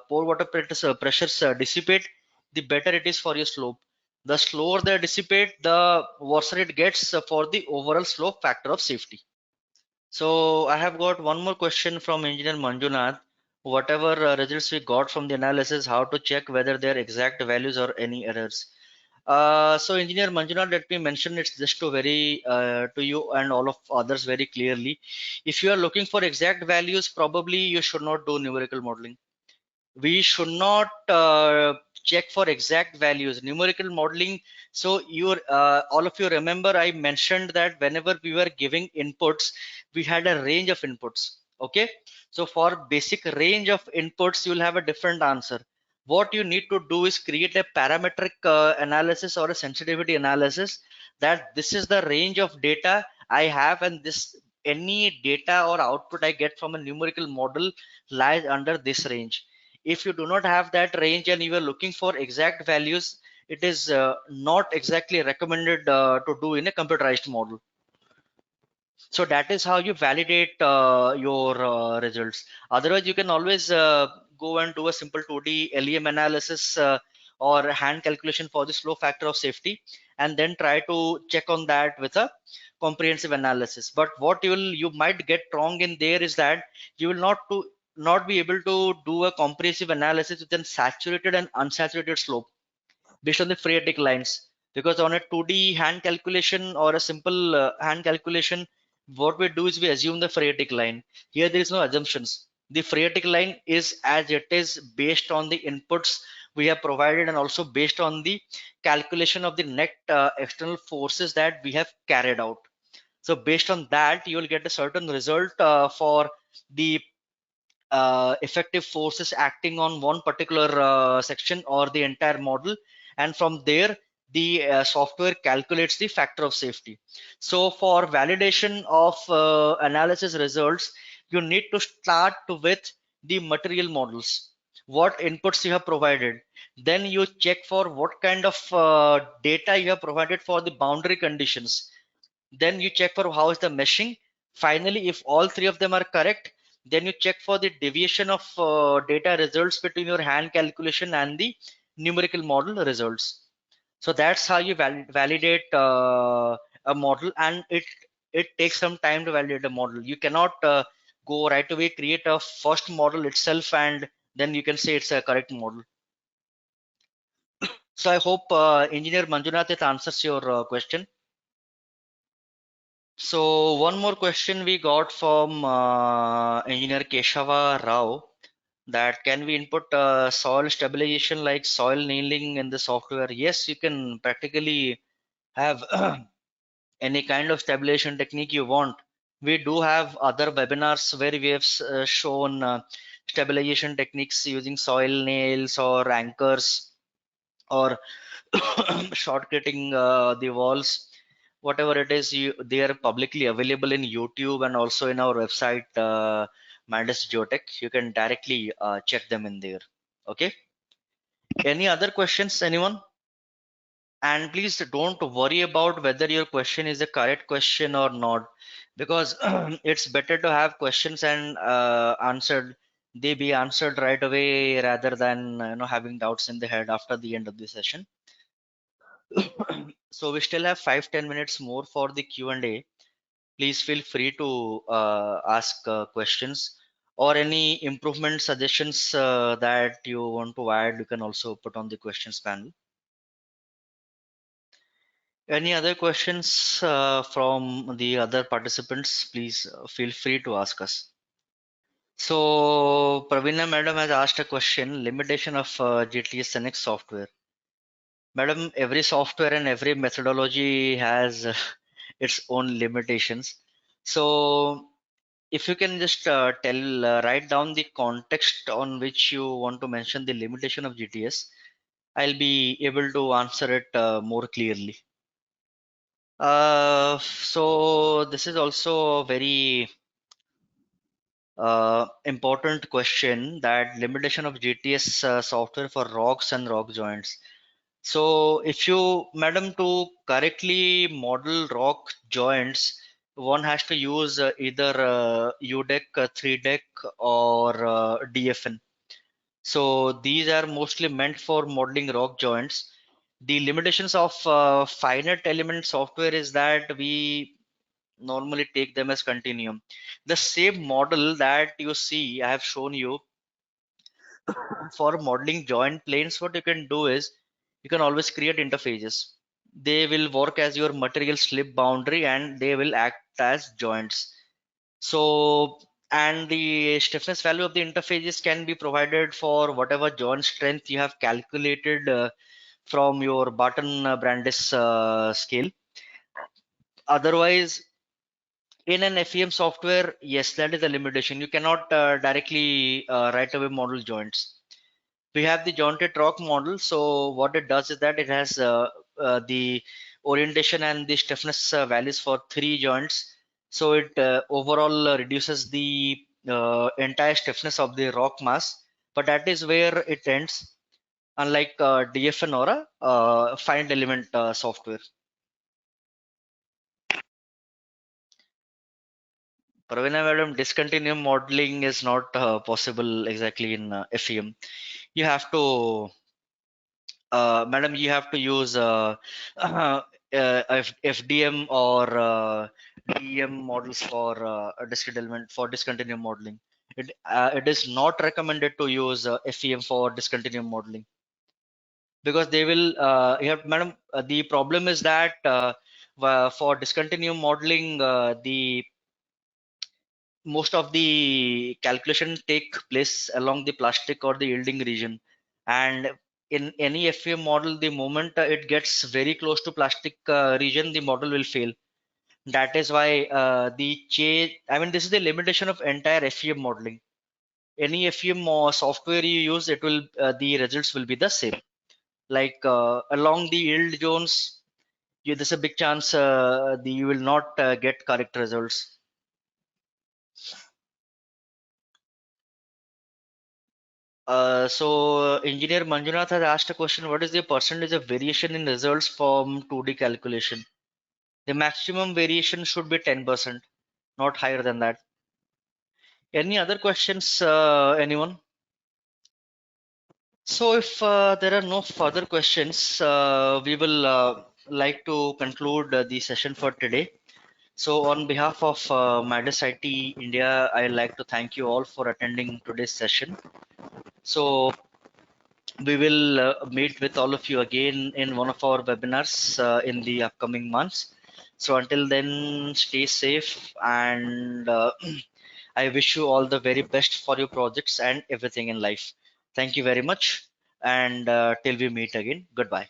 pore water pressures dissipate, the better it is for your slope. The slower they dissipate, the worse it gets for the overall slope factor of safety. So I have got one more question from Engineer Manjunath. Whatever results we got from the analysis, how to check whether they are exact values or any errors? So Engineer Manjunath, let me mention it just to you and all of others very clearly. If you are looking for exact values, probably you should not do numerical modeling. We should not check for exact values. Numerical modeling. So all of you remember, I mentioned that whenever we were giving inputs, we had a range of inputs. Okay. So for basic range of inputs, you will have a different answer. What you need to do is create a parametric analysis or a sensitivity analysis, that this is the range of data I have, and this any data or output I get from a numerical model lies under this range. If you do not have that range and you are looking for exact values, it is not exactly recommended to do in a computerized model. So that is how you validate your results. Otherwise, you can always go and do a simple 2D LEM analysis or hand calculation for the slow factor of safety, and then try to check on that with a comprehensive analysis. But what you might get wrong in there is that you will not be able to do a comprehensive analysis with a saturated and unsaturated slope based on the phreatic lines, because on a 2D hand calculation or a simple hand calculation, what we do is we assume the phreatic line. Here there is no assumptions. The phreatic line is as it is based on the inputs we have provided and also based on the calculation of the net external forces that we have carried out. So based on that, you will get a certain result for the effective forces acting on one particular section or the entire model, and from there the software calculates the factor of safety. So for validation of analysis results, you need to start with the material models, what inputs you have provided, then you check for what kind of data you have provided for the boundary conditions, then you check for how is the meshing. Finally, if all three of them are correct, then you check for the deviation of data results between your hand calculation and the numerical model results. So that's how you validate a model, and it takes some time to validate a model. You cannot go right away create a first model itself and then you can say it's a correct model. So I hope engineer Manjunath, it answers your question. So one more question we got from engineer Keshava Rao, that can we input soil stabilization like soil nailing in the software? Yes, you can practically have any kind of stabilization technique you want. We do have other webinars where we have shown stabilization techniques using soil nails or anchors or shortcutting the walls, whatever it is. They are publicly available in YouTube and also in our website, Mandas Geotech. You can directly check them in there. Okay. Any other questions, anyone? And please don't worry about whether your question is a correct question or not, because it's better to have questions and answered. They be answered right away rather than having doubts in the head after the end of the session. So we still have 5-10 minutes more for the Q&A. Please feel free to ask questions or any improvement suggestions that you want to add. You can also put on the questions panel. Any other questions from the other participants? Please feel free to ask us. So Pravina madam has asked a question: limitation of GTS NX software. Madam, every software and every methodology has its own limitations. So if you can just write down the context on which you want to mention the limitation of GTS, I'll be able to answer it more clearly. So this is also a very important question, that limitation of GTS software for rocks and rock joints. So if you, madam, to correctly model rock joints, one has to use either UDEC, 3DEC or DFN. So these are mostly meant for modeling rock joints. The limitations of finite element software is that we normally take them as continuum. The same model that you see, I have shown you for modeling joint planes. What you can do is you can always create interfaces. They will work as your material slip boundary and they will act as joints. So, and the stiffness value of the interfaces can be provided for whatever joint strength you have calculated from your Barton Brandis scale. Otherwise, in an FEM software, yes, that is a limitation. You cannot directly right away model joints. We have the jointed rock model. So what it does is that it has the orientation and the stiffness values for three joints. So it overall reduces the entire stiffness of the rock mass, but that is where it ends, unlike DFN or a finite element software. Pravina madam, discontinuum modeling is not possible exactly in FEM. You have to, madam, you have to use FDM or DEM models for discontinuum modeling. It is not recommended to use FEM for discontinuum modeling because they will madam, the problem is that for discontinuum modeling, the most of the calculation take place along the plastic or the yielding region, and in any FEM model, the moment it gets very close to plastic region, the model will fail. That is why the change, I mean, this is the limitation of entire FEM modeling. Any FEM software you use, it will the results will be the same. Like along the yield zones, there's a big chance you will not get correct results. So engineer Manjunath has asked a question: what is the percentage of variation in results from 2D calculation? The maximum variation should be 10%, not higher than that. Any other questions, anyone? So if there are no further questions, we will like to conclude the session for today. So on behalf of Madis IT India, I'd like to thank you all for attending today's session. So we will meet with all of you again in one of our webinars in the upcoming months. So until then, stay safe, and I wish you all the very best for your projects and everything in life. Thank you very much, and till we meet again, goodbye.